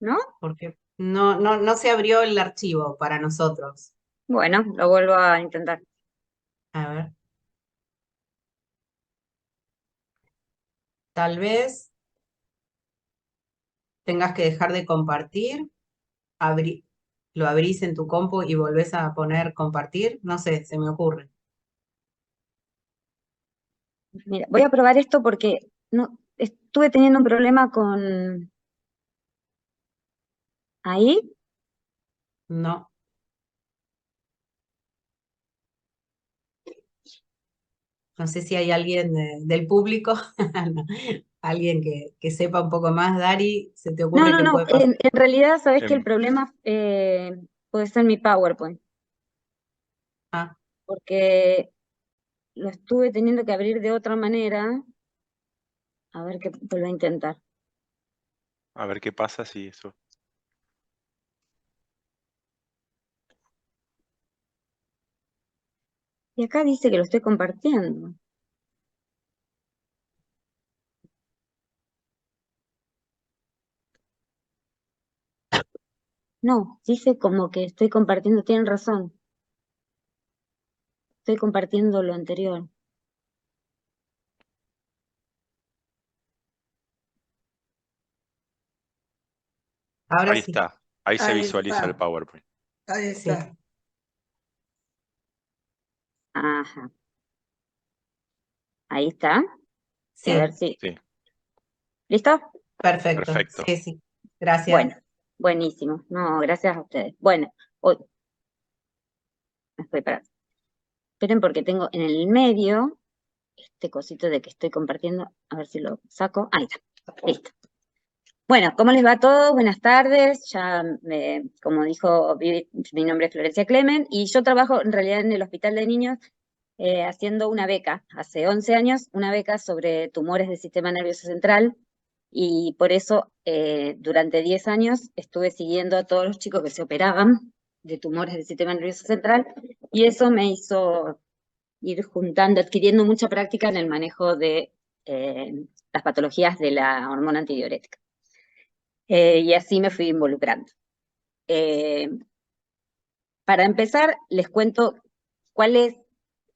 ¿no? Porque no se abrió el archivo para nosotros. Bueno, lo vuelvo a intentar. A ver, tal vez tengas que dejar de compartir, abri- lo abrís en tu compu y volvés a poner compartir. No sé, se me ocurre. Mira, voy a probar esto porque no, estuve teniendo un problema con ahí. No, no sé si hay alguien del público, no, alguien que sepa un poco más. Dari, ¿se te No, ocurre no, que no. puede pasar? En realidad, sabes que el Em, problema puede ser mi PowerPoint, Ah, porque lo estuve teniendo que abrir de otra manera. A ver qué vuelvo a intentar. a ver qué pasa si eso. Y acá dice que lo estoy compartiendo. No, dice como que estoy compartiendo, tienen razón. Estoy compartiendo lo anterior. ahora Ahí sí. está. Ahí se Ahí visualiza el está. PowerPoint. Ahí está. Ajá, ahí está. Y a ver Sí, si. Sí, ¿Listo? perfecto. perfecto. Sí, sí. Gracias. Bueno, buenísimo. No, gracias a ustedes. Bueno, hoy me estoy parando. Esperen porque tengo en el medio este cosito de que estoy compartiendo. A ver si lo saco. Ahí está. Listo. Bueno, ¿cómo les va a todos? Buenas tardes. Ya, como dijo Vivi, mi nombre es Florencia Clemen y yo trabajo en realidad en el Hospital de Niños haciendo una beca, hace 11 años, una beca sobre tumores del sistema nervioso central y por eso durante 10 años estuve siguiendo a todos los chicos que se operaban de tumores del sistema nervioso central y eso me hizo ir juntando, adquiriendo mucha práctica en el manejo de las patologías de la hormona antidiurética. Y así me fui involucrando. Eh, para empezar, les cuento cuál es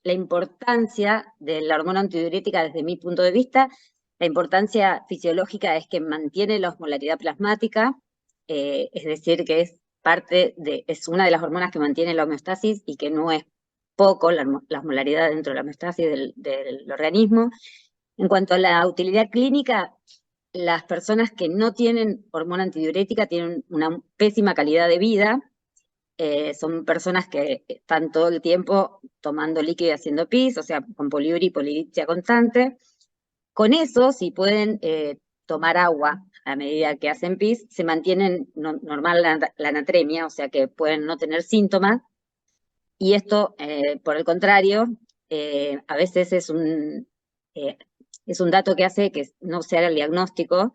la importancia de la hormona antidiurética desde mi punto de vista. La importancia fisiológica es que mantiene la osmolaridad plasmática, es decir, que es una de las hormonas que mantiene la homeostasis y que no es poco la osmolaridad dentro de la homeostasis del organismo. En cuanto a la utilidad clínica, las personas que no tienen hormona antidiurética tienen una pésima calidad de vida, son personas que están todo el tiempo tomando líquido y haciendo pis, o sea, con poliuria y polidipsia constante. Con eso, si pueden tomar agua a medida que hacen pis, se mantienen normal la anatremia, o sea que pueden no tener síntomas. Y esto, por el contrario, a veces eh, es un dato que hace que no se haga el diagnóstico.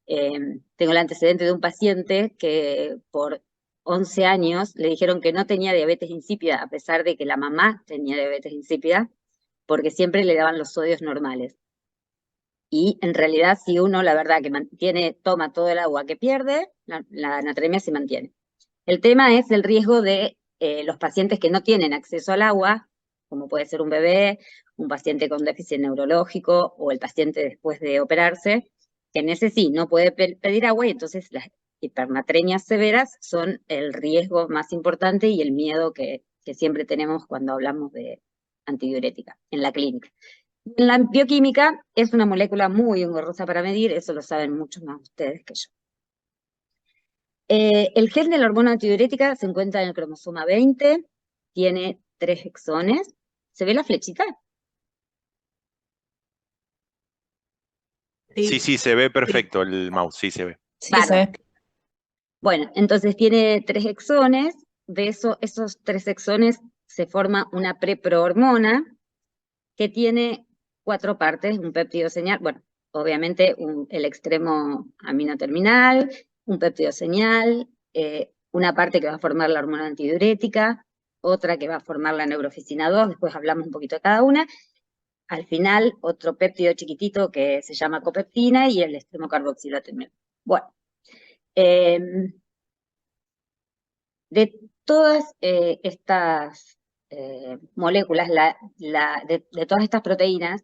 Tengo el antecedente de un paciente que por 11 años le dijeron que no tenía diabetes insípida, a pesar de que la mamá tenía diabetes insípida, porque siempre le daban los sodios normales. Y en realidad, si uno, la verdad, que toma todo el agua que pierde, la anatremia se mantiene. El tema es el riesgo de los pacientes que no tienen acceso al agua, como puede ser un bebé, un paciente con déficit neurológico o el paciente después de operarse, que en ese sí no puede pedir agua y entonces las hipernatremias severas son el riesgo más importante y el miedo que siempre tenemos cuando hablamos de antidiurética en la clínica. En la bioquímica es una molécula muy engorrosa para medir, eso lo saben muchos más ustedes que yo. El gen de la hormona antidiurética se encuentra en el cromosoma 20, tiene 3 exones. ¿Se ve la flechita? Sí, Sí, sí, se ve sí, perfecto el mouse, sí se ve. Sí, se Bárbaro. ve. Bueno, entonces tiene 3 exones, de esos 3 exones se forma una preprohormona que tiene 4 partes, un péptido señal, bueno, obviamente el extremo amino terminal, un péptido señal, una parte que va a formar la hormona antidiurética, otra que va a formar la neuroficina 2, después hablamos un poquito de cada una, al final otro péptido chiquitito que se llama copeptina y el extremo carboxilo terminal. Bueno, De todas estas moléculas, de todas estas proteínas,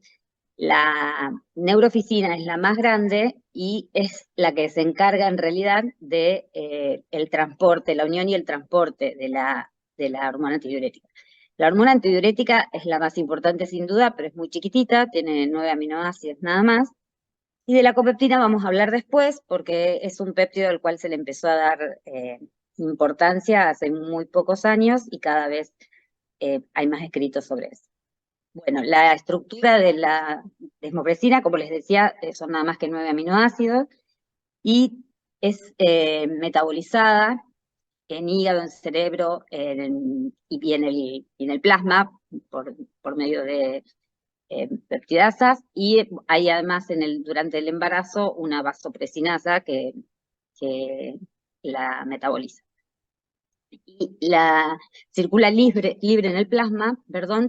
la neuroficina es la más grande y es la que se encarga en realidad de el transporte, la unión y el transporte de la hormona antidiurética. La hormona antidiurética es la más importante sin duda, pero es muy chiquitita, tiene 9 aminoácidos nada más. Y de la copeptina vamos a hablar después, porque es un péptido al cual se le empezó a dar importancia hace muy pocos años y cada vez hay más escritos sobre eso. Bueno, la estructura de la desmopresina, como les decía, son nada más que 9 aminoácidos y es metabolizada en hígado, en cerebro y en el plasma por medio de peptidasas, y hay además durante el embarazo una vasopresinasa que la metaboliza. Y circula libre en el plasma,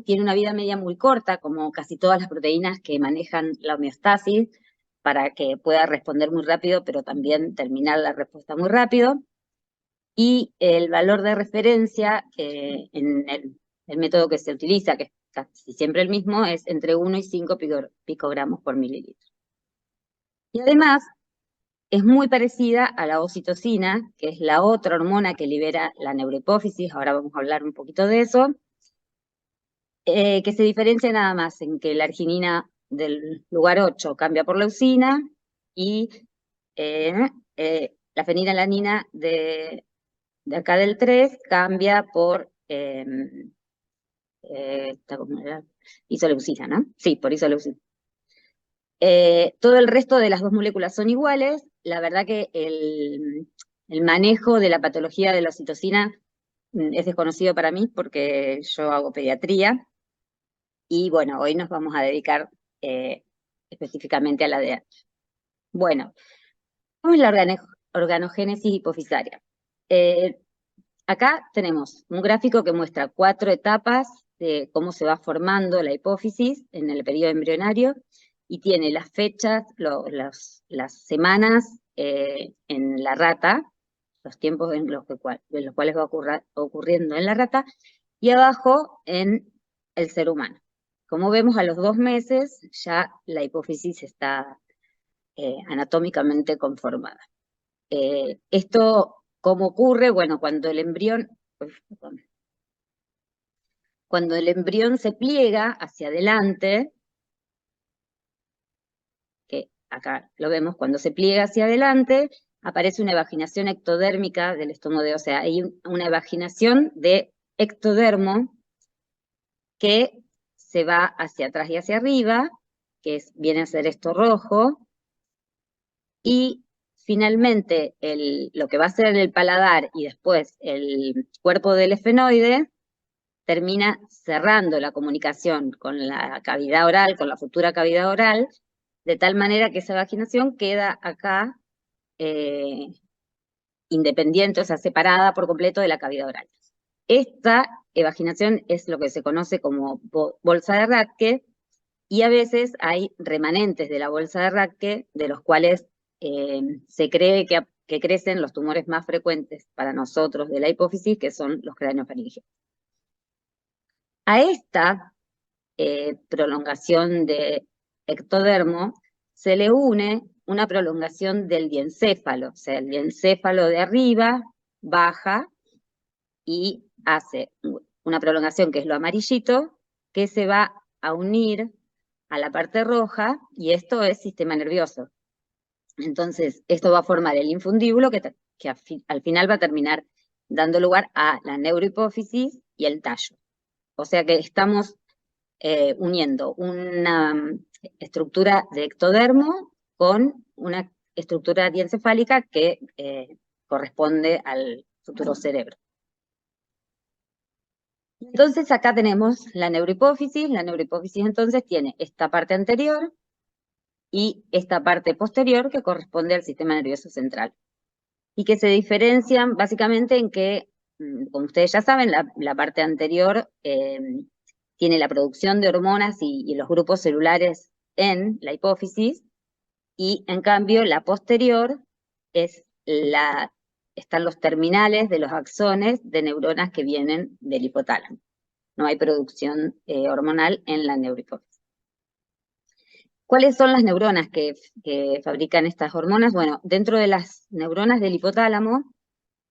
tiene una vida media muy corta, como casi todas las proteínas que manejan la homeostasis, para que pueda responder muy rápido, pero también terminar la respuesta muy rápido. Y el valor de referencia en el método que se utiliza, que es casi siempre el mismo, es entre 1 y 5 picogramos por mililitro. Y además, es muy parecida a la ocitocina, que es la otra hormona que libera la neurohipófisis, ahora vamos a hablar un poquito de eso, que se diferencia nada más en que la arginina del lugar 8 cambia por leucina y la fenilalanina de acá del 3 cambia por isoleucina, ¿no? Sí, por isoleucina. Todo el resto de las dos moléculas son iguales. La verdad que el manejo de la patología de la ocitocina es desconocido para mí porque yo hago pediatría. Y bueno, hoy nos vamos a dedicar específicamente a la DH. Bueno, ¿cómo es la organogénesis hipofisaria? Acá tenemos un gráfico que muestra 4 etapas de cómo se va formando la hipófisis en el periodo embrionario, y tiene las fechas, las semanas en la rata, los tiempos en los cuales va ocurriendo en la rata, y abajo en el ser humano. Como vemos, a los 2 meses ya la hipófisis está anatómicamente conformada. Esto, ¿cómo ocurre? Bueno, cuando el embrión se pliega hacia adelante, que acá lo vemos, cuando se pliega hacia adelante, aparece una evaginación ectodérmica del estomodo, o sea, hay una evaginación de ectodermo que se va hacia atrás y hacia arriba, que viene a ser esto rojo, y finalmente lo que va a ser el paladar y después el cuerpo del esfenoide termina cerrando la comunicación con la cavidad oral, con la futura cavidad oral, de tal manera que esa vaginación queda acá independiente, o sea, separada por completo de la cavidad oral. Esta evaginación es lo que se conoce como bolsa de Rathke, y a veces hay remanentes de la bolsa de Rathke, de los cuales se cree que crecen los tumores más frecuentes para nosotros de la hipófisis, que son los craneofaringeos. A esta prolongación de ectodermo se le une una prolongación del diencéfalo, o sea, el diencéfalo de arriba baja y hace una prolongación que es lo amarillito, que se va a unir a la parte roja, y esto es sistema nervioso. Entonces, esto va a formar el infundíbulo que al final va a terminar dando lugar a la neurohipófisis y el tallo. O sea que estamos uniendo una estructura de ectodermo con una estructura diencefálica que corresponde al futuro cerebro. Entonces acá tenemos la neurohipófisis. La neurohipófisis entonces tiene esta parte anterior y esta parte posterior que corresponde al sistema nervioso central, y que se diferencian básicamente en que, como ustedes ya saben, la parte anterior tiene la producción de hormonas y los grupos celulares en la hipófisis, y en cambio la posterior es están los terminales de los axones de neuronas que vienen del hipotálamo. No hay producción hormonal en la neurohipófisis. ¿Cuáles son las neuronas que fabrican estas hormonas? Bueno, dentro de las neuronas del hipotálamo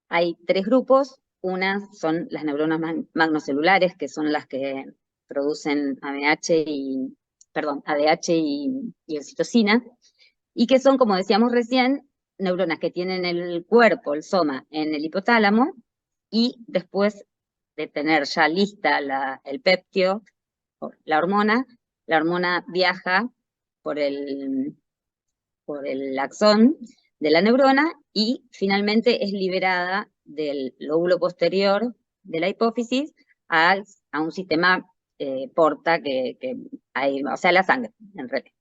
hay 3 grupos. Una son las neuronas magnocelulares, que son las que producen ADH y oxitocina, y que son, como decíamos recién, neuronas que tienen el cuerpo, el soma, en el hipotálamo, y después de tener ya lista el péptido, la hormona viaja por el axón de la neurona y finalmente es liberada del lóbulo posterior de la hipófisis a un sistema porta que hay, o sea, la sangre, en realidad.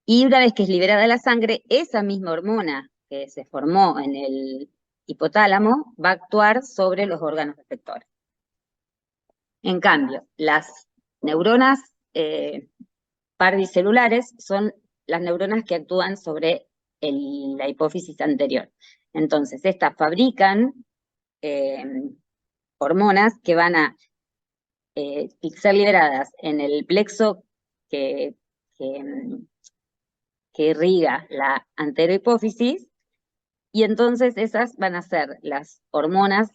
Y una vez que es liberada la sangre, esa misma hormona que se formó en el hipotálamo va a actuar sobre los órganos efectores. En cambio, las neuronas parvicelulares son las neuronas que actúan sobre la hipófisis anterior. Entonces, estas fabrican hormonas que van a ser liberadas en el plexo que irriga la anterohipófisis, y entonces esas van a ser las hormonas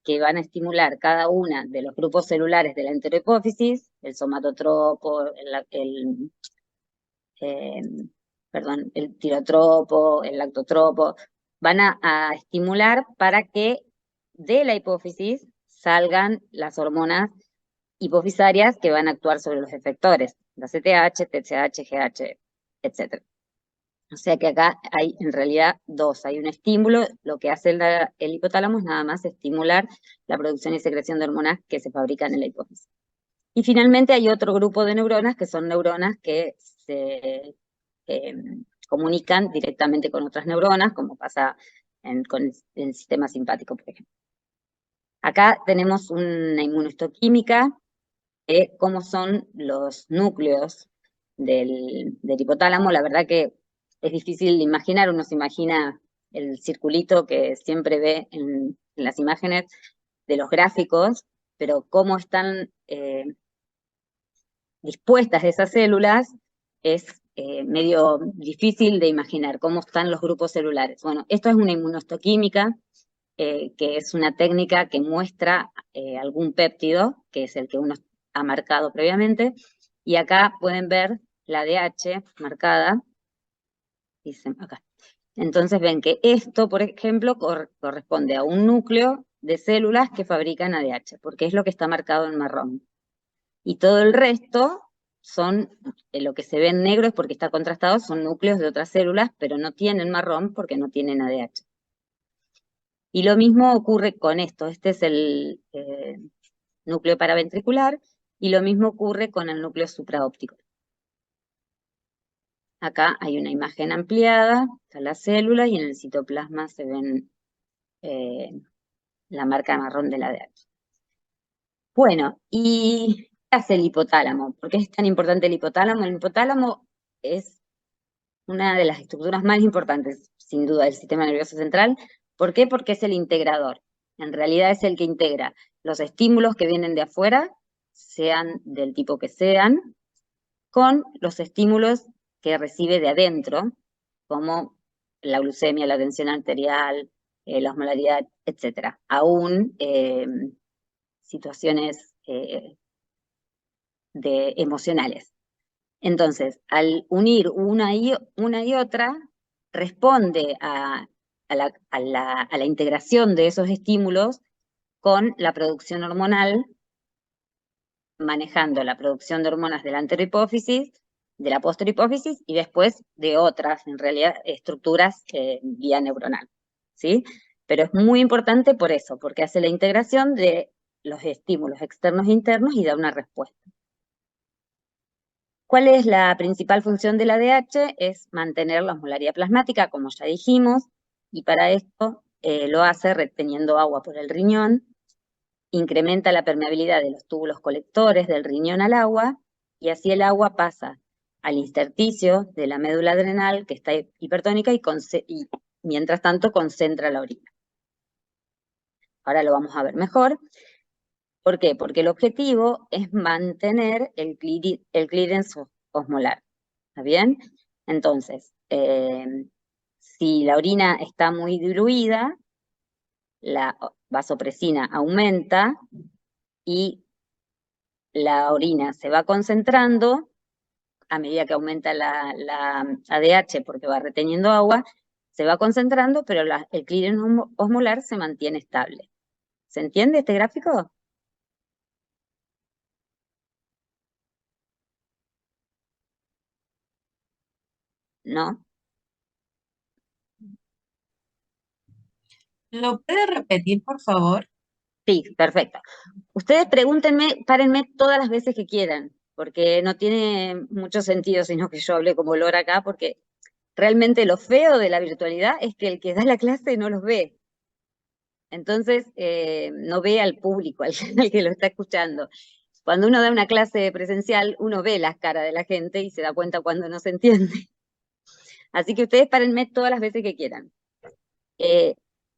que van a estimular cada una de los grupos celulares de la enterohipófisis, el somatotropo, el tirotropo, el lactotropo, van a estimular para que de la hipófisis salgan las hormonas hipofisarias que van a actuar sobre los efectores, la CTH, TSH, GH, etc. O sea que acá hay en realidad 2, hay un estímulo, lo que hace el hipotálamo es nada más estimular la producción y secreción de hormonas que se fabrican en la hipófisis. Y finalmente hay otro grupo de neuronas que son neuronas que se comunican directamente con otras neuronas, como pasa con el sistema simpático, por ejemplo. Acá tenemos una inmunohistoquímica de cómo son los núcleos del hipotálamo. La verdad que es difícil de imaginar, uno se imagina el circulito que siempre ve en las imágenes de los gráficos, pero cómo están dispuestas esas células es medio difícil de imaginar cómo están los grupos celulares. Bueno, esto es una inmunohistoquímica, que es una técnica que muestra algún péptido, que es el que uno ha marcado previamente, y acá pueden ver la ADH marcada, dicen acá. Entonces ven que esto, por ejemplo, corresponde a un núcleo de células que fabrican ADH, porque es lo que está marcado en marrón. Y todo el resto son, lo que se ve en negro es porque está contrastado, son núcleos de otras células, pero no tienen marrón porque no tienen ADH. Y lo mismo ocurre con esto, este es el núcleo paraventricular, y lo mismo ocurre con el núcleo supraóptico. Acá hay una imagen ampliada, está la célula, y en el citoplasma se ven la marca marrón de la ADH. Bueno, ¿y qué hace el hipotálamo? ¿Por qué es tan importante el hipotálamo? El hipotálamo es una de las estructuras más importantes, sin duda, del sistema nervioso central. ¿Por qué? Porque es el integrador. En realidad es el que integra los estímulos que vienen de afuera, sean del tipo que sean, con los estímulos que recibe de adentro, como la glucemia, la tensión arterial, la osmolaridad, etc. Aún situaciones emocionales. Entonces, al unir una y otra, responde a la integración de esos estímulos con la producción hormonal, manejando la producción de hormonas de la anterohipófisis, de la posterhipófisis y después de otras, en realidad, estructuras vía neuronal, ¿sí? Pero es muy importante por eso, porque hace la integración de los estímulos externos e internos y da una respuesta. ¿Cuál es la principal función del ADH? Es mantener la osmolaridad plasmática, como ya dijimos, y para esto lo hace reteniendo agua por el riñón, incrementa la permeabilidad de los túbulos colectores del riñón al agua, y así el agua pasa al intersticio de la médula adrenal, que está hipertónica, y mientras tanto concentra la orina. Ahora lo vamos a ver mejor. ¿Por qué? Porque el objetivo es mantener el clearance osmolar. ¿Está bien? Entonces, si la orina está muy diluida, la vasopresina aumenta y la orina se va concentrando a medida que aumenta la ADH porque va reteniendo agua, se va concentrando, pero el clearance osmolar se mantiene estable. ¿Se entiende este gráfico? ¿No? ¿Lo puede repetir, por favor? Sí, perfecto. Ustedes pregúntenme, párenme todas las veces que quieran, porque no tiene mucho sentido sino que yo hable como lora acá, porque realmente lo feo de la virtualidad es que el que da la clase no los ve. Entonces, no ve al público, al que lo está escuchando. Cuando uno da una clase presencial, uno ve las caras de la gente y se da cuenta cuando no se entiende. Así que ustedes párenme todas las veces que quieran.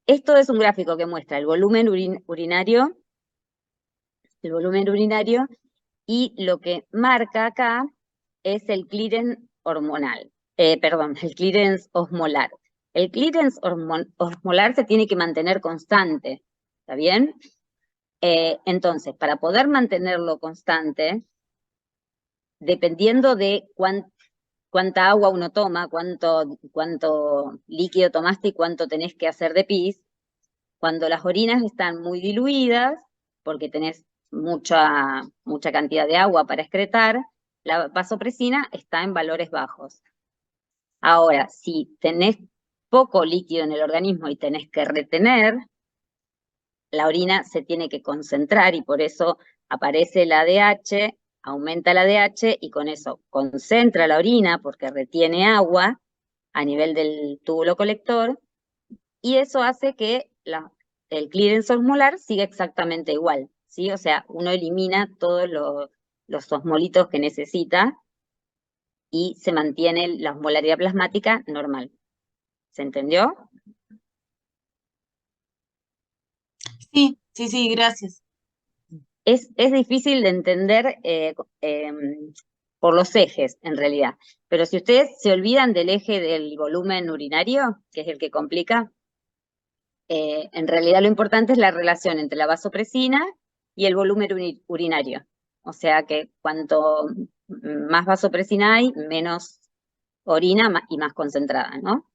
Esto es un gráfico que muestra el volumen urinario, y lo que marca acá es el clearance hormonal, el clearance osmolar. El clearance osmolar se tiene que mantener constante, ¿está bien? Entonces, para poder mantenerlo constante, dependiendo de cuánta agua uno toma, cuánto líquido tomaste y cuánto tenés que hacer de pis, cuando las orinas están muy diluidas, porque tenés mucha cantidad de agua para excretar, la vasopresina está en valores bajos. Ahora, si tenés poco líquido en el organismo y tenés que retener, la orina se tiene que concentrar y por eso aparece el ADH, aumenta el ADH y con eso concentra la orina porque retiene agua a nivel del túbulo colector y eso hace que el clearance osmolar siga exactamente igual, ¿sí? O sea, uno elimina todos los osmolitos que necesita y se mantiene la osmolaridad plasmática normal. ¿Se entendió? Sí, gracias. Es difícil de entender por los ejes, en realidad. Pero si ustedes se olvidan del eje del volumen urinario, que es el que complica, en realidad lo importante es la relación entre la vasopresina y el volumen urinario. O sea que cuanto más vasopresina hay, menos orina y más concentrada, ¿no?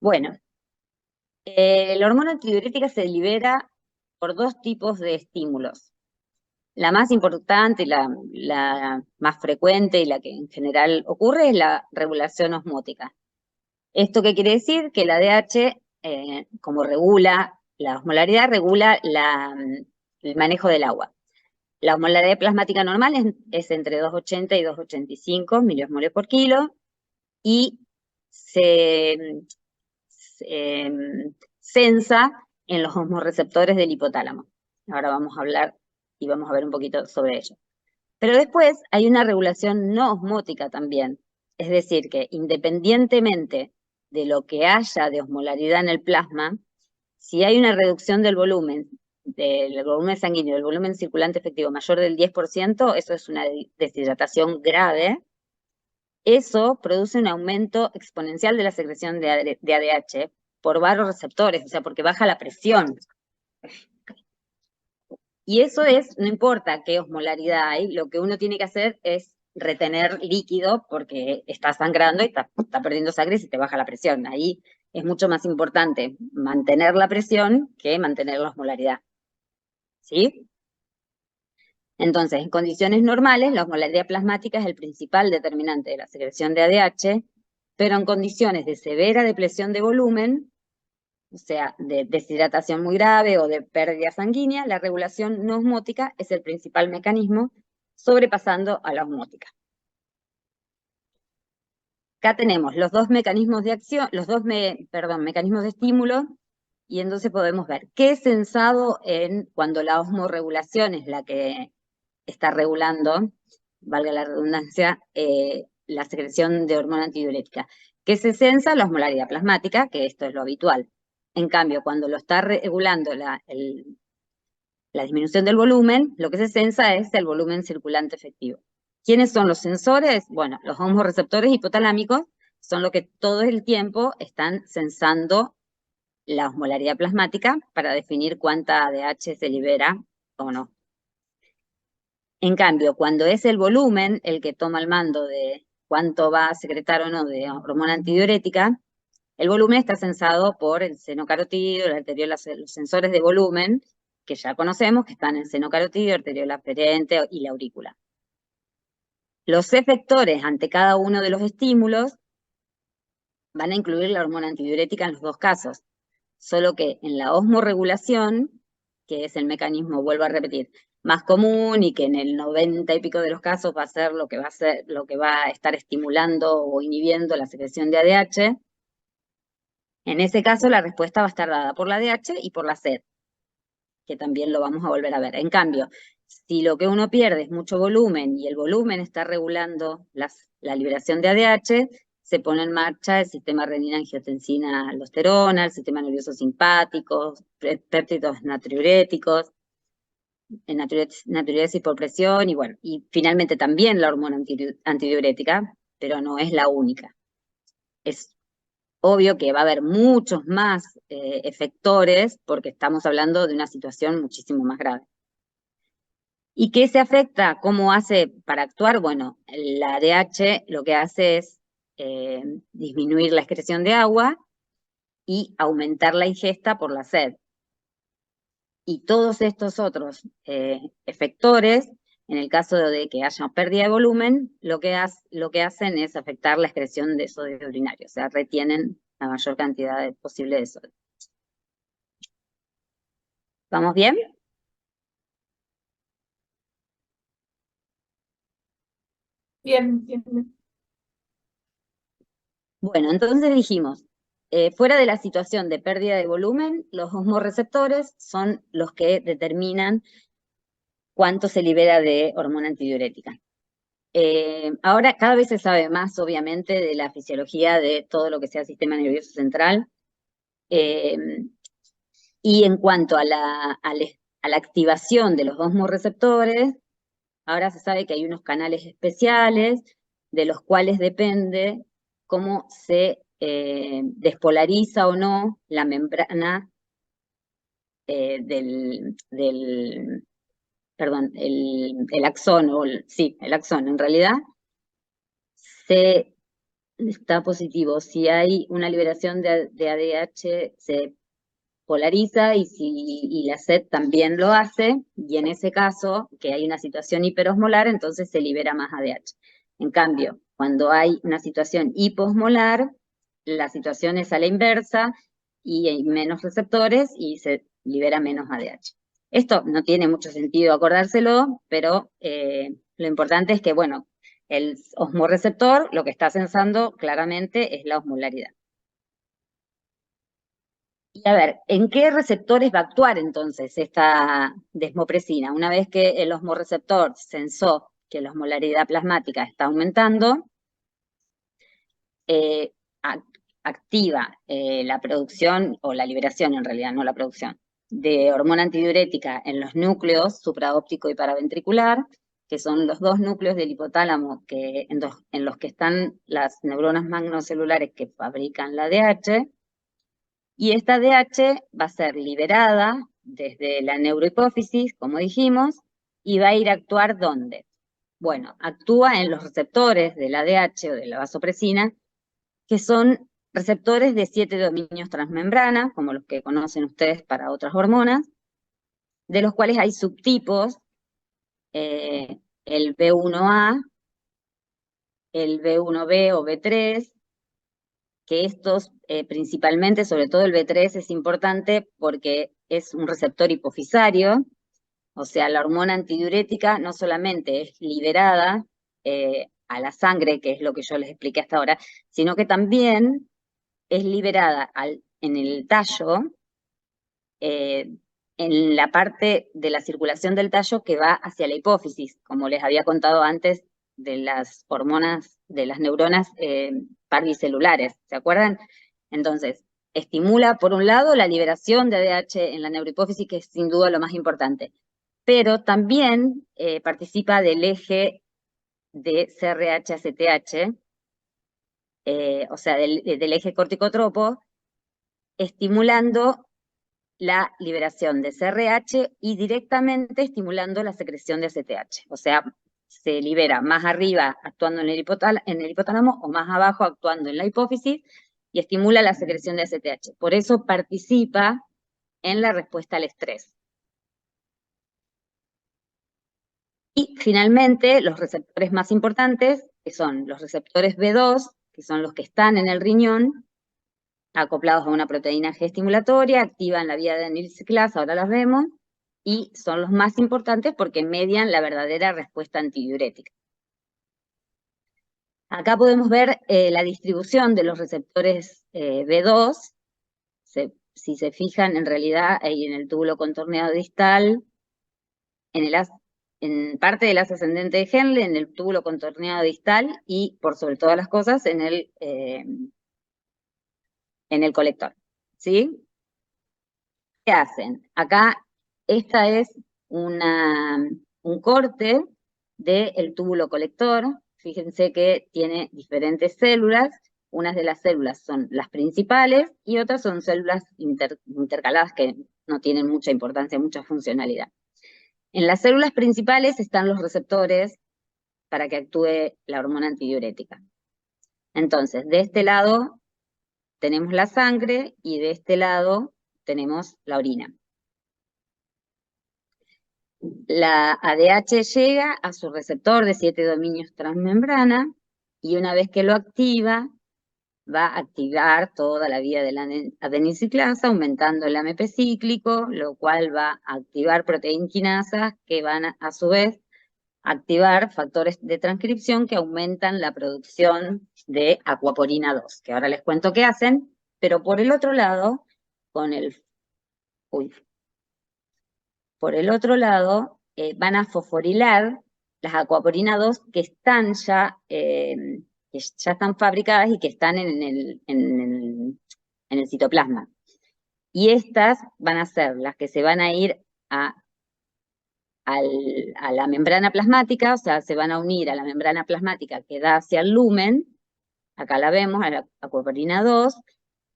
Bueno, la hormona antidiurética se libera por dos tipos de estímulos. La más importante, la más frecuente y la que en general ocurre es la regulación osmótica. ¿Esto qué quiere decir? Que la ADH, como regula la osmolaridad, regula el manejo del agua. La osmolaridad plasmática normal es entre 280 y 285 miliosmoles por kilo y se sensa en los osmorreceptores del hipotálamo. Ahora vamos a hablar y vamos a ver un poquito sobre ello. Pero después hay una regulación no osmótica también. Es decir, que independientemente de lo que haya de osmolaridad en el plasma, si hay una reducción del volumen sanguíneo, del volumen circulante efectivo mayor del 10%, eso es una deshidratación grave. Eso produce un aumento exponencial de la secreción de ADH por varios receptores, o sea, porque baja la presión. Y eso no importa qué osmolaridad hay, lo que uno tiene que hacer es retener líquido porque está sangrando y está perdiendo sangre y se te baja la presión. Ahí es mucho más importante mantener la presión que mantener la osmolaridad. ¿Sí? Entonces, en condiciones normales, la osmolaridad plasmática es el principal determinante de la secreción de ADH, pero en condiciones de severa depresión de volumen, o sea, de deshidratación muy grave o de pérdida sanguínea, la regulación no osmótica es el principal mecanismo, sobrepasando a la osmótica. Acá tenemos los dos mecanismos de acción, mecanismos de estímulo, y entonces podemos ver qué es sensado cuando la osmorregulación es la que está regulando, valga la redundancia, la secreción de hormona antidiurética. que se censa la osmolaridad plasmática, que esto es lo habitual. En cambio, cuando lo está regulando la disminución del volumen, lo que se censa es el volumen circulante efectivo. ¿Quiénes son los sensores? Bueno, los osmoreceptores hipotalámicos son los que todo el tiempo están censando la osmolaridad plasmática para definir cuánta ADH se libera o no. En cambio, cuando es el volumen el que toma el mando de cuánto va a secretar o no de hormona antidiurética, el volumen está censado por el seno carotídeo, el arteriol, los sensores de volumen, que ya conocemos, que están en seno carotídeo, arteriol aferente y la aurícula. Los efectores ante cada uno de los estímulos van a incluir la hormona antidiurética en los dos casos, solo que en la osmorregulación, que es el mecanismo, vuelvo a repetir, más común y que en el 90 y pico de los casos va a ser lo que va a estar estimulando o inhibiendo la secreción de ADH, en ese caso la respuesta va a estar dada por la ADH y por la SED, que también lo vamos a volver a ver. En cambio, si lo que uno pierde es mucho volumen y el volumen está regulando la liberación de ADH, se pone en marcha el sistema renina-angiotensina-aldosterona, el sistema nervioso simpático, péptidos natriuréticos, natriuresis por presión, y bueno, y finalmente también la hormona antidiurética, pero no es la única. Es obvio que va a haber muchos más efectores porque estamos hablando de una situación muchísimo más grave. ¿Y qué se afecta? ¿Cómo hace para actuar? Bueno, la ADH lo que hace es disminuir la excreción de agua y aumentar la ingesta por la sed. Y todos estos otros efectores, en el caso de que haya pérdida de volumen, lo que hacen es afectar la excreción de sodio urinario, o sea, retienen la mayor cantidad posible de sodio. ¿Vamos bien? Bien, bien, bien. Bueno, entonces dijimos, fuera de la situación de pérdida de volumen, los osmorreceptores son los que determinan cuánto se libera de hormona antidiurética. Ahora cada vez se sabe más, obviamente, de la fisiología de todo lo que sea sistema nervioso central. Y en cuanto a la activación de los osmorreceptores, ahora se sabe que hay unos canales especiales de los cuales depende cómo se despolariza o no la membrana perdón, el axón, sí, el axón en realidad, está positivo. Si hay una liberación de ADH, se polariza y la SED también lo hace, y en ese caso, que hay una situación hiperosmolar, entonces se libera más ADH. En cambio, cuando hay una situación hiposmolar, la situación es a la inversa y hay menos receptores y se libera menos ADH. Esto no tiene mucho sentido acordárselo, pero lo importante es que, bueno, el osmorreceptor lo que está censando claramente es la osmolaridad. Y a ver, ¿en qué receptores va a actuar entonces esta desmopresina? Una vez que el osmorreceptor censó que la osmolaridad plasmática está aumentando, activa la producción, o la liberación en realidad, no la producción, de hormona antidiurética en los núcleos supraóptico y paraventricular, que son los dos núcleos del hipotálamo en los que están las neuronas magnocelulares que fabrican la ADH, y esta ADH va a ser liberada desde la neurohipófisis, como dijimos, y va a ir a actuar ¿dónde? Bueno, actúa en los receptores de la ADH o de la vasopresina, que son receptores de 7 dominios transmembrana, como los que conocen ustedes para otras hormonas, de los cuales hay subtipos, el B1A, el B1B o B3, que estos principalmente, sobre todo el B3, es importante porque es un receptor hipofisario, o sea, la hormona antidiurética no solamente es liberada a la sangre, que es lo que yo les expliqué hasta ahora, sino que también es liberada en el tallo, en la parte de la circulación del tallo que va hacia la hipófisis, como les había contado antes de las hormonas, de las neuronas parvicelulares, ¿se acuerdan? Entonces, estimula, por un lado, la liberación de ADH en la neurohipófisis, que es sin duda lo más importante, pero también participa del eje de CRH-ACTH, o sea, del eje corticotropo, estimulando la liberación de CRH y directamente estimulando la secreción de ACTH. O sea, se libera más arriba actuando en el hipotálamo o más abajo actuando en la hipófisis y estimula la secreción de ACTH. Por eso participa en la respuesta al estrés. Y finalmente, los receptores más importantes, que son los receptores B2, que son los que están en el riñón, acoplados a una proteína G estimulatoria, activan la vía de anilciclasa, ahora las vemos, y son los más importantes porque median la verdadera respuesta antidiurética. Acá podemos ver la distribución de los receptores B2. Si se fijan, en realidad, ahí en el túbulo contorneado distal, en parte del haz ascendente de Henle, en el túbulo contorneado distal, y por sobre todas las cosas, en el colector. ¿Sí? ¿Qué hacen? Acá, esta es un corte del túbulo colector. Fíjense que tiene diferentes células. Unas de las células son las principales y otras son células intercaladas que no tienen mucha importancia, mucha funcionalidad. En las células principales están los receptores para que actúe la hormona antidiurética. Entonces, de este lado tenemos la sangre y de este lado tenemos la orina. La ADH llega a su receptor de 7 dominios transmembrana y una vez que lo activa, va a activar toda la vía de la adeniciclasa, aumentando el AMP cíclico, lo cual va a activar proteinquinasas que van a su vez activar factores de transcripción que aumentan la producción de aquaporina 2, que ahora les cuento qué hacen, pero por el otro lado, van a fosforilar las aquaporina 2 que están ya, están fabricadas y que están en el citoplasma. Y estas van a ser las que se van a ir a la membrana plasmática, o sea, se van a unir a la membrana plasmática que da hacia el lumen, acá la vemos, a la aquaporina 2,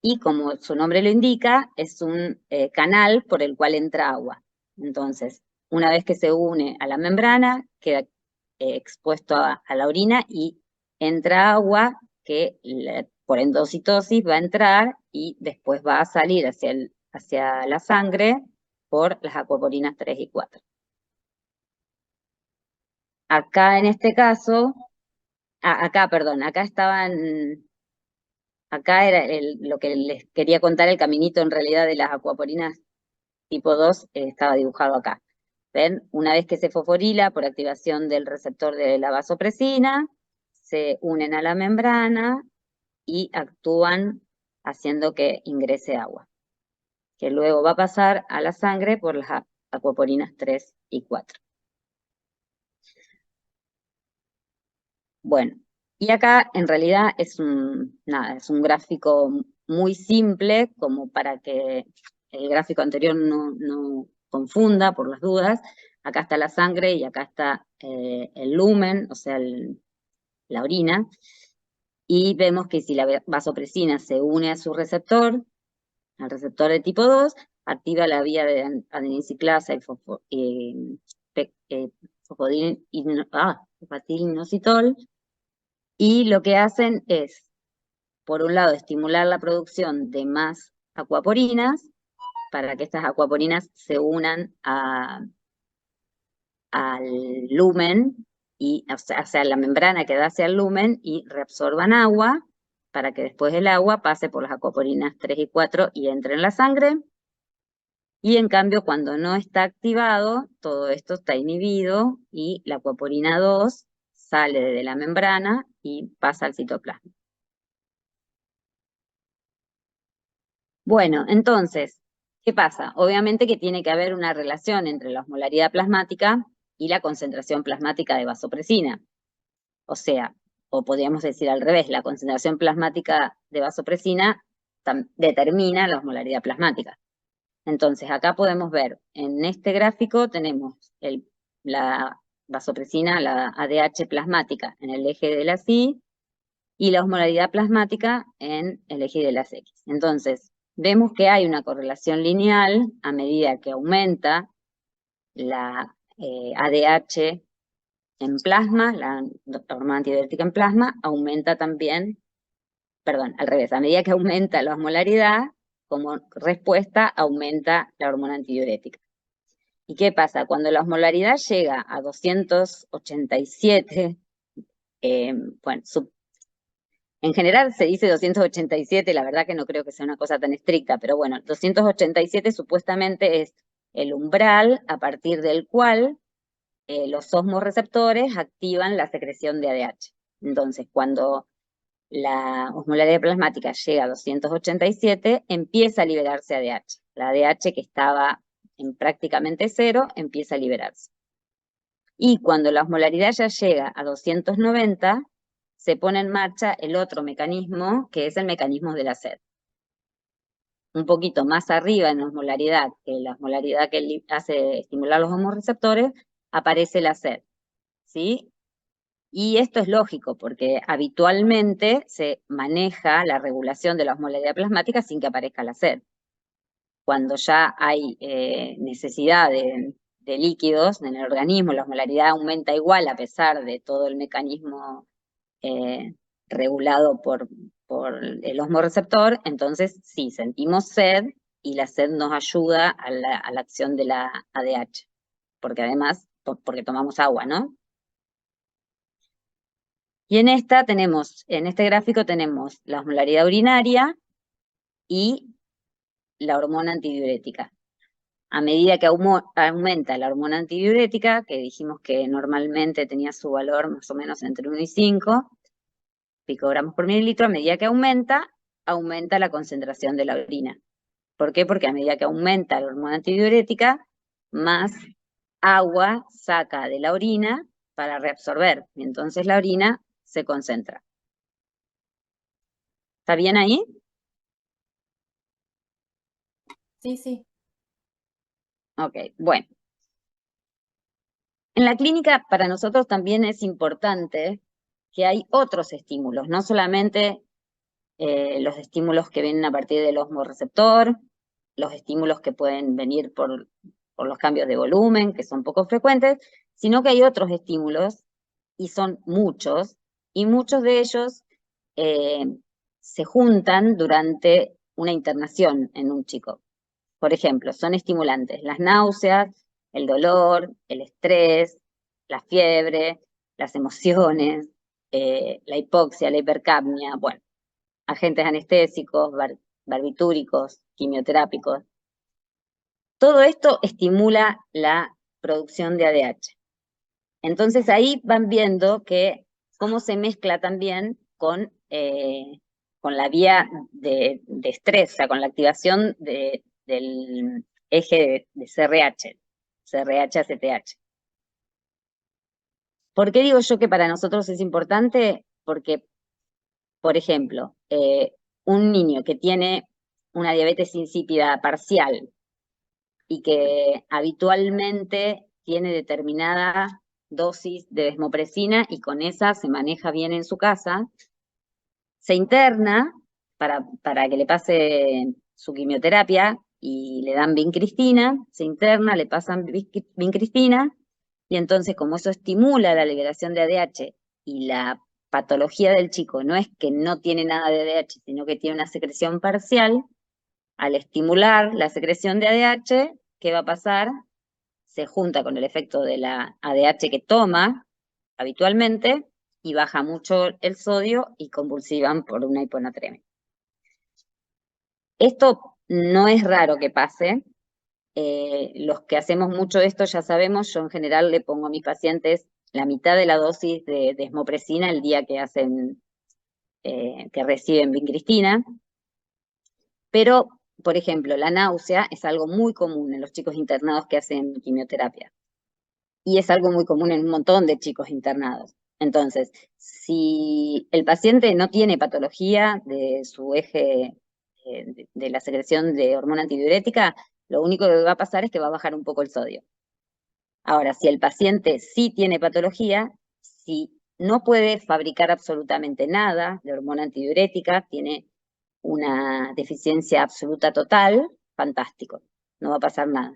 y como su nombre lo indica, es un canal por el cual entra agua. Entonces, una vez que se une a la membrana, queda expuesto a la orina y entra agua que por endocitosis va a entrar y después va a salir hacia la sangre por las aquaporinas 3 y 4. Acá en este caso, acá era lo que les quería contar, el caminito en realidad de las aquaporinas tipo 2 estaba dibujado acá. ¿Ven? Una vez que se fosforila por activación del receptor de la vasopresina, se unen a la membrana y actúan haciendo que ingrese agua, que luego va a pasar a la sangre por las aquaporinas 3 y 4. Bueno, y acá en realidad es un gráfico muy simple, como para que el gráfico anterior no confunda por las dudas. Acá está la sangre y acá está el lumen, o sea, la orina. Y vemos que si la vasopresina se une a su receptor, al receptor de tipo 2, activa la vía de adeniciclasa y fosfatilinositol, y lo que hacen es, por un lado, estimular la producción de más aquaporinas, para que estas aquaporinas se unan al lumen, o sea, la membrana que da hacia el lumen, y reabsorban agua, para que después el agua pase por las aquaporinas 3 y 4 y entre en la sangre. Y en cambio, cuando no está activado, todo esto está inhibido y la aquaporina 2 sale de la membrana y pasa al citoplasma. Bueno, entonces, ¿qué pasa? Obviamente que tiene que haber una relación entre la osmolaridad plasmática y la concentración plasmática de vasopresina. O sea, o podríamos decir al revés, la concentración plasmática de vasopresina determina la osmolaridad plasmática. Entonces, acá podemos ver, en este gráfico tenemos la vasopresina, la ADH plasmática en el eje de las Y, y la osmolaridad plasmática en el eje de las X. Entonces, vemos que hay una correlación lineal a medida que aumenta la ADH en plasma, la hormona antidiurética en plasma, aumenta también, perdón, al revés, a medida que aumenta la osmolaridad, como respuesta aumenta la hormona antidiurética. ¿Y qué pasa? Cuando la osmolaridad llega a 287, bueno, en general se dice 287, la verdad que no creo que sea una cosa tan estricta, pero bueno, 287 supuestamente es el umbral a partir del cual los osmorreceptores activan la secreción de ADH. Entonces, cuando la osmolaridad plasmática llega a 287, empieza a liberarse ADH. La ADH que estaba en prácticamente cero, empieza a liberarse. Y cuando la osmolaridad ya llega a 290, se pone en marcha el otro mecanismo, que es el mecanismo de la sed. Un poquito más arriba en osmolaridad, que la osmolaridad que hace estimular los osmorreceptores, aparece la sed, ¿sí? Y esto es lógico, porque habitualmente se maneja la regulación de la osmolaridad plasmática sin que aparezca la sed. Cuando ya hay necesidad de líquidos en el organismo, la osmolaridad aumenta igual a pesar de todo el mecanismo regulado por el osmorreceptor, entonces sí, sentimos sed y la sed nos ayuda a la acción de la ADH, porque además, porque tomamos agua, ¿no? Y en este gráfico tenemos la osmolaridad urinaria y la hormona antidiurética. A medida que aumenta la hormona antidiurética, que dijimos que normalmente tenía su valor más o menos entre 1 y 5 picogramos por mililitro, a medida que aumenta la concentración de la orina. ¿Por qué? Porque a medida que aumenta la hormona antidiurética, más agua saca de la orina para reabsorber, y entonces la orina se concentra. ¿Está bien ahí? Sí, sí. Ok, bueno. En la clínica para nosotros también es importante que hay otros estímulos, no solamente los estímulos que vienen a partir del osmorreceptor, los estímulos que pueden venir por los cambios de volumen, que son poco frecuentes, sino que hay otros estímulos, y son muchos, y muchos de ellos se juntan durante una internación en un chico. Por ejemplo, son estimulantes, las náuseas, el dolor, el estrés, la fiebre, las emociones, la hipoxia, la hipercapnia, bueno, agentes anestésicos, barbitúricos, quimioterápicos. Todo esto estimula la producción de ADH. Entonces ahí van viendo que cómo se mezcla también con la vía de estrés, o sea, con la activación del eje de CRH, CRH-ACTH. ¿Por qué digo yo que para nosotros es importante? Porque, por ejemplo, un niño que tiene una diabetes insípida parcial y que habitualmente tiene determinada dosis de desmopresina y con esa se maneja bien en su casa, se interna para que le pase su quimioterapia y le dan vincristina, se interna, le pasan vincristina, y entonces como eso estimula la liberación de ADH y la patología del chico no es que no tiene nada de ADH, sino que tiene una secreción parcial, al estimular la secreción de ADH, ¿qué va a pasar? Se junta con el efecto de la ADH que toma habitualmente y baja mucho el sodio y convulsivan por una hiponatremia. Esto no es raro que pase. Los que hacemos mucho esto ya sabemos, yo en general le pongo a mis pacientes la mitad de la dosis de desmopresina el día que reciben vincristina, pero, por ejemplo, la náusea es algo muy común en los chicos internados que hacen quimioterapia. Y es algo muy común en un montón de chicos internados. Entonces, si el paciente no tiene patología de su eje de la secreción de hormona antidiurética, lo único que va a pasar es que va a bajar un poco el sodio. Ahora, si el paciente sí tiene patología, si no puede fabricar absolutamente nada de hormona antidiurética, tiene una deficiencia absoluta total, fantástico, no va a pasar nada.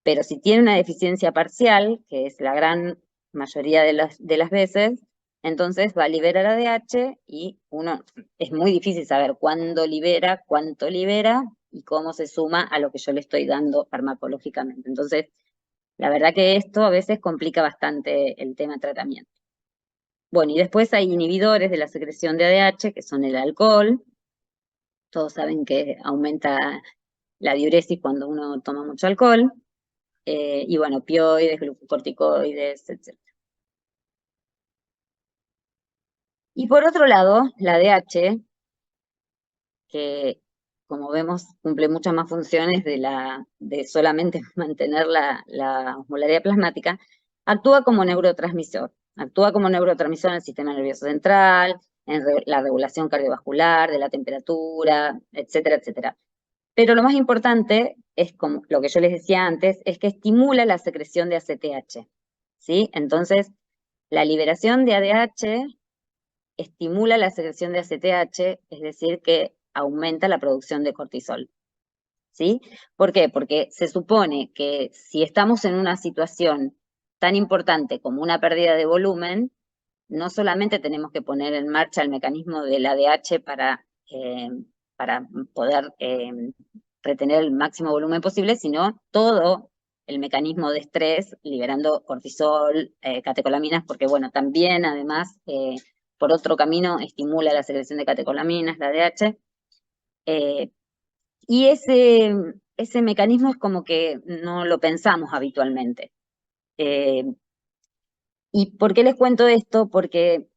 Pero si tiene una deficiencia parcial, que es la gran mayoría de las veces, entonces va a liberar ADH y es muy difícil saber cuándo libera, cuánto libera y cómo se suma a lo que yo le estoy dando farmacológicamente. Entonces, la verdad que esto a veces complica bastante el tema de tratamiento. Bueno, y después hay inhibidores de la secreción de ADH, que son el alcohol. Todos saben que aumenta la diuresis cuando uno toma mucho alcohol. Y bueno, opioides, glucocorticoides, etc. Y por otro lado, la ADH, que como vemos cumple muchas más funciones de solamente mantener la osmolaridad plasmática, actúa como neurotransmisor. Actúa como neurotransmisor en el sistema nervioso central, en la regulación cardiovascular, de la temperatura, etcétera, etcétera. Pero lo más importante es, como lo que yo les decía antes, es que estimula la secreción de ACTH, ¿sí? Entonces, la liberación de ADH estimula la secreción de ACTH, es decir, que aumenta la producción de cortisol, ¿sí? ¿Por qué? Porque se supone que si estamos en una situación tan importante como una pérdida de volumen, no solamente tenemos que poner en marcha el mecanismo del ADH para poder retener el máximo volumen posible, sino todo el mecanismo de estrés, liberando cortisol, catecolaminas, porque bueno, también además por otro camino estimula la secreción de catecolaminas, la ADH, y ese mecanismo es como que no lo pensamos habitualmente. ¿Y por qué les cuento esto? Porque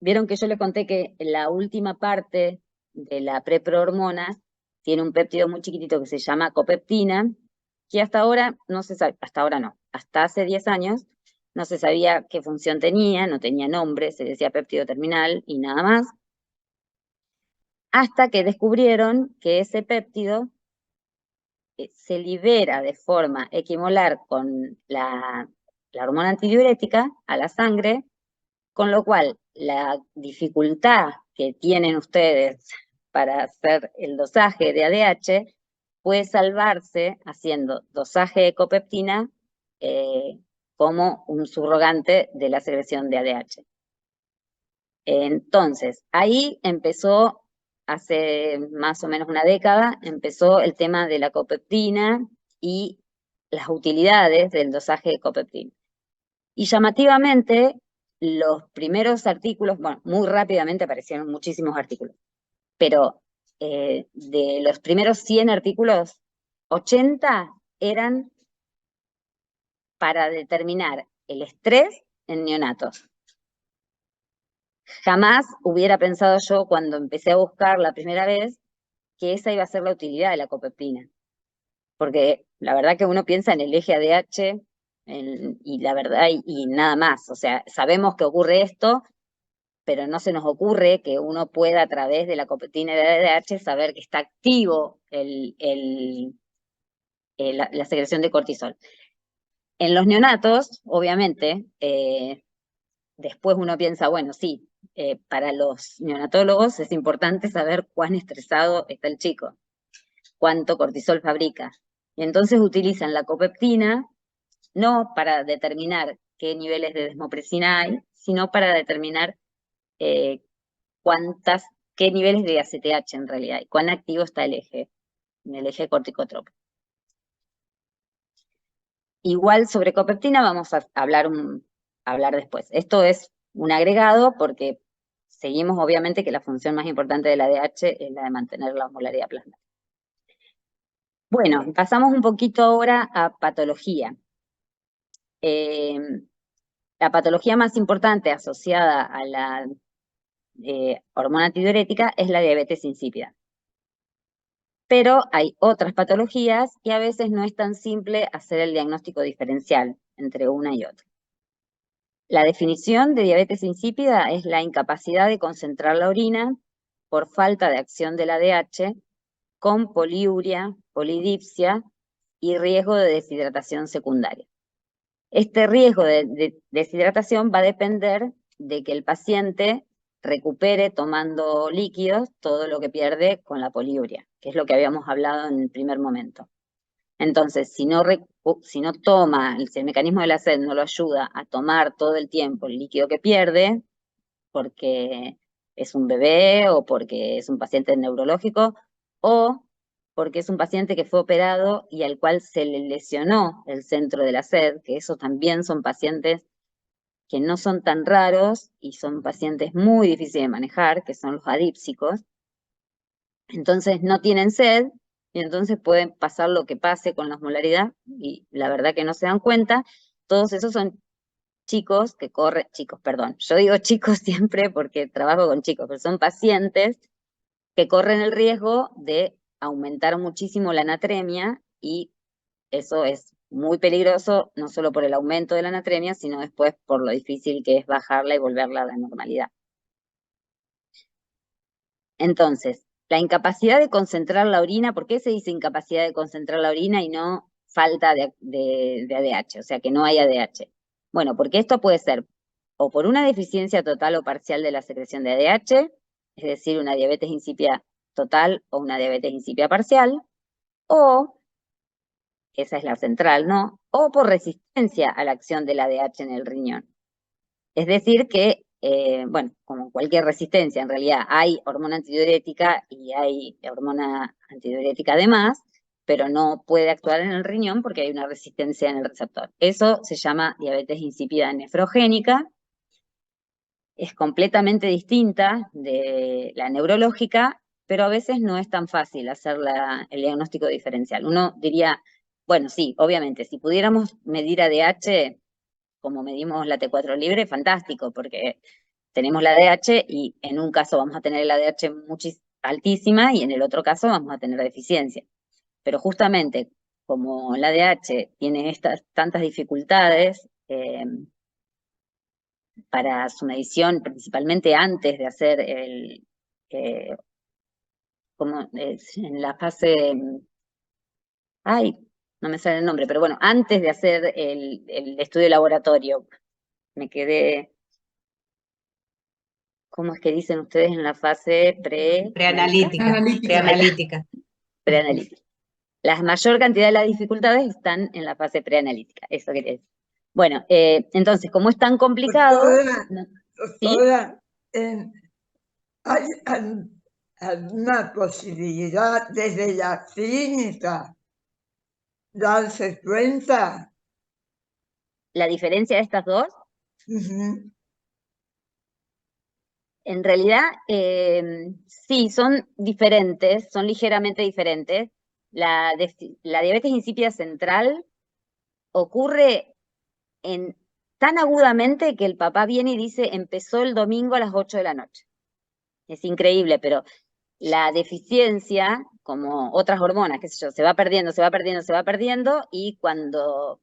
vieron que yo les conté que la última parte de la preprohormona tiene un péptido muy chiquitito que se llama copeptina, que hasta ahora no se sabe, hasta ahora no, hasta hace 10 años no se sabía qué función tenía, no tenía nombre, se decía péptido terminal y nada más, hasta que descubrieron que ese péptido se libera de forma equimolar con la hormona antidiurética a la sangre, con lo cual la dificultad que tienen ustedes para hacer el dosaje de ADH puede salvarse haciendo dosaje de copeptina como un subrogante de la secreción de ADH. Entonces, ahí empezó, hace más o menos una década, empezó el tema de la copeptina y las utilidades del dosaje de copeptina. Y llamativamente, los primeros artículos, bueno, muy rápidamente aparecieron muchísimos artículos, pero de los primeros 100 artículos, 80 eran para determinar el estrés en neonatos. Jamás hubiera pensado yo, cuando empecé a buscar la primera vez, que esa iba a ser la utilidad de la copeptina. Porque la verdad que uno piensa en el eje ADH y la verdad, y nada más. O sea, sabemos que ocurre esto, pero no se nos ocurre que uno pueda a través de la copeptina de ADH saber que está activo la secreción de cortisol. En los neonatos, obviamente, después uno piensa, bueno, sí, para los neonatólogos es importante saber cuán estresado está el chico, cuánto cortisol fabrica. Y entonces utilizan la copeptina no para determinar qué niveles de desmopresina hay, sino para determinar qué niveles de ACTH en realidad y cuán activo está el eje corticotrópico. Igual sobre copeptina vamos a hablar después. Esto es un agregado porque seguimos obviamente que la función más importante de la ADH es la de mantener la osmolaridad plasmática. Bueno, pasamos un poquito ahora a patología. La patología más importante asociada a la hormona antidiurética es la diabetes insípida. Pero hay otras patologías y a veces no es tan simple hacer el diagnóstico diferencial entre una y otra. La definición de diabetes insípida es la incapacidad de concentrar la orina por falta de acción del ADH con poliuria, polidipsia y riesgo de deshidratación secundaria. Este riesgo de deshidratación va a depender de que el paciente recupere tomando líquidos todo lo que pierde con la poliuria, que es lo que habíamos hablado en el primer momento. Entonces, si no toma, si el mecanismo de la sed no lo ayuda a tomar todo el tiempo el líquido que pierde, porque es un bebé o porque es un paciente neurológico, o porque es un paciente que fue operado y al cual se le lesionó el centro de la sed, que esos también son pacientes que no son tan raros y son pacientes muy difíciles de manejar, que son los adípsicos. Entonces no tienen sed y entonces pueden pasar lo que pase con la osmolaridad y la verdad que no se dan cuenta. Todos esos son chicos que corren, perdón, yo digo chicos siempre porque trabajo con chicos, pero son pacientes que corren el riesgo de aumentar muchísimo la anatremia y eso es muy peligroso, no solo por el aumento de la anatremia, sino después por lo difícil que es bajarla y volverla a la normalidad. Entonces, la incapacidad de concentrar la orina, ¿por qué se dice incapacidad de concentrar la orina y no falta de ADH? O sea, que no hay ADH. Bueno, porque esto puede ser o por una deficiencia total o parcial de la secreción de ADH, es decir, una diabetes insípida total o una diabetes insípida parcial, o, esa es la central, ¿no? O por resistencia a la acción del ADH en el riñón. Es decir que, bueno, como cualquier resistencia, en realidad hay hormona antidiurética y hay hormona antidiurética además, pero no puede actuar en el riñón porque hay una resistencia en el receptor. Eso se llama diabetes insípida nefrogénica. Es completamente distinta de la neurológica, pero a veces no es tan fácil hacer el diagnóstico diferencial. Uno diría, bueno, sí, obviamente, si pudiéramos medir ADH como medimos la T4 libre, fantástico, porque tenemos la ADH y en un caso vamos a tener la ADH altísima y en el otro caso vamos a tener deficiencia. Pero justamente como la ADH tiene tantas dificultades para su medición, principalmente antes de hacer en la fase, ay, no me sale el nombre, pero bueno, antes de hacer el estudio de laboratorio, me quedé, ¿cómo es que dicen ustedes en la fase preanalítica? Preanalítica. La mayor cantidad de las dificultades están en la fase preanalítica, eso quería decir. Bueno, entonces, como es tan complicado... Doctora, ¿hay alguna posibilidad desde la clínica darse cuenta? ¿La diferencia de estas dos? En realidad, sí, son diferentes, son ligeramente diferentes. La diabetes insípida central ocurre tan agudamente que el papá viene y dice, empezó el domingo a las 8 de la noche. Es increíble, pero la deficiencia, como otras hormonas, qué sé yo, se va perdiendo, se va perdiendo, se va perdiendo, y cuando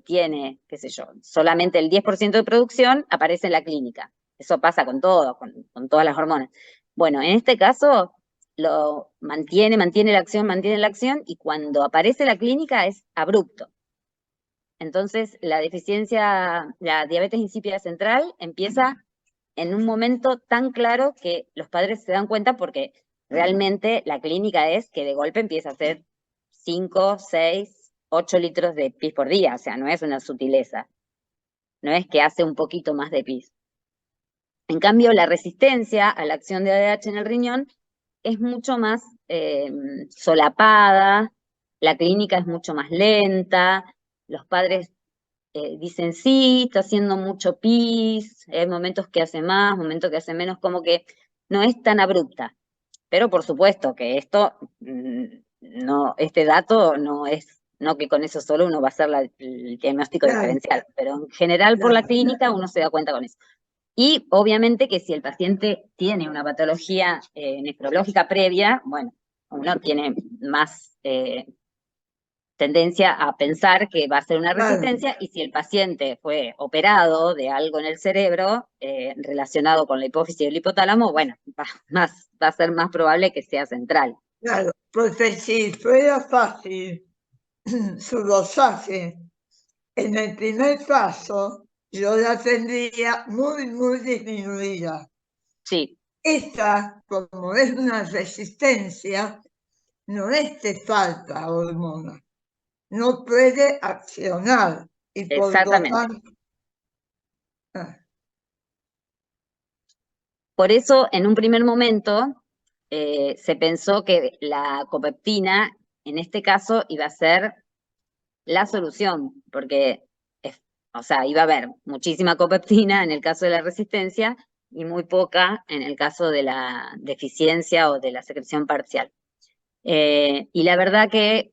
tiene, qué sé yo, solamente el 10% de producción, aparece en la clínica. Eso pasa con todo, con todas las hormonas. Bueno, en este caso, lo mantiene la acción, y cuando aparece la clínica es abrupto. Entonces, la diabetes insípida central empieza en un momento tan claro que los padres se dan cuenta porque realmente la clínica es que de golpe empieza a hacer 5, 6, 8 litros de pis por día, o sea, no es una sutileza, no es que hace un poquito más de pis. En cambio, la resistencia a la acción de ADH en el riñón es mucho más solapada, la clínica es mucho más lenta, los padres dicen, sí, está haciendo mucho pis, hay momentos que hace más, momentos que hace menos, como que no es tan abrupta. Pero por supuesto que este dato no es, no que con eso solo uno va a hacer el diagnóstico diferencial, pero en general por la clínica uno se da cuenta con eso. Y obviamente que si el paciente tiene una patología nefrológica previa, bueno, uno tiene más tendencia a pensar que va a ser una Claro. resistencia, y si el paciente fue operado de algo en el cerebro relacionado con la hipófisis y el hipotálamo, bueno, va a ser más probable que sea central. Claro, porque si fuera fácil su dosaje, en el primer paso yo la tendría muy disminuida. Sí, Esta, como es una resistencia, no es que falta hormona, no puede accionar y por lo exactamente. tanto. Por eso, en un primer momento, se pensó que la copeptina, en este caso, iba a ser la solución, porque, o sea, iba a haber muchísima copeptina en el caso de la resistencia y muy poca en el caso de la deficiencia o de la secreción parcial. Y la verdad que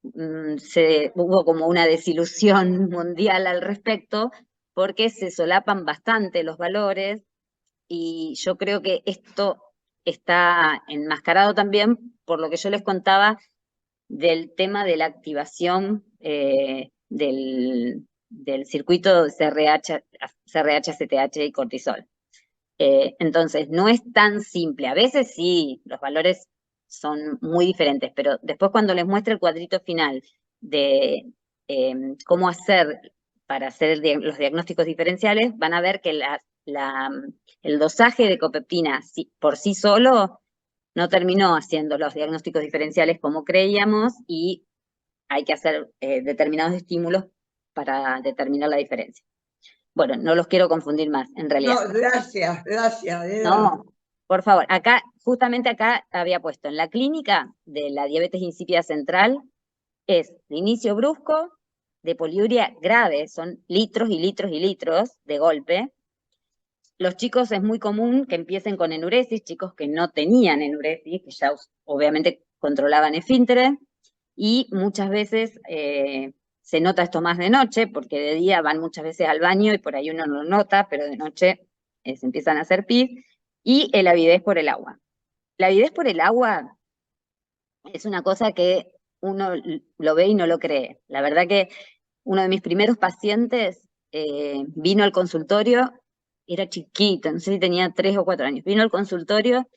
hubo como una desilusión mundial al respecto, porque se solapan bastante los valores, y yo creo que esto está enmascarado también por lo que yo les contaba del tema de la activación del circuito CRH, CTH y cortisol. Entonces, no es tan simple. A veces sí, los valores son muy diferentes, pero después cuando les muestre el cuadrito final de cómo hacer para hacer los diagnósticos diferenciales, van a ver que el dosaje de copeptina por sí solo no terminó haciendo los diagnósticos diferenciales como creíamos, y hay que hacer determinados estímulos para determinar la diferencia. Bueno, no los quiero confundir más, en realidad. No, gracias. No, por favor, acá, justamente acá había puesto, en la clínica de la diabetes insípida central, es de inicio brusco, de poliuria grave, son litros y litros y litros de golpe. Los chicos es muy común que empiecen con enuresis, chicos que no tenían enuresis, que ya obviamente controlaban esfínteres, y muchas veces se nota esto más de noche, porque de día van muchas veces al baño y por ahí uno no lo nota, pero de noche se empiezan a hacer pis, y la avidez por el agua. La avidez por el agua es una cosa que uno lo ve y no lo cree. La verdad que uno de mis primeros pacientes vino al consultorio, era chiquito, no sé si tenía 3 o 4 años, vino al consultorio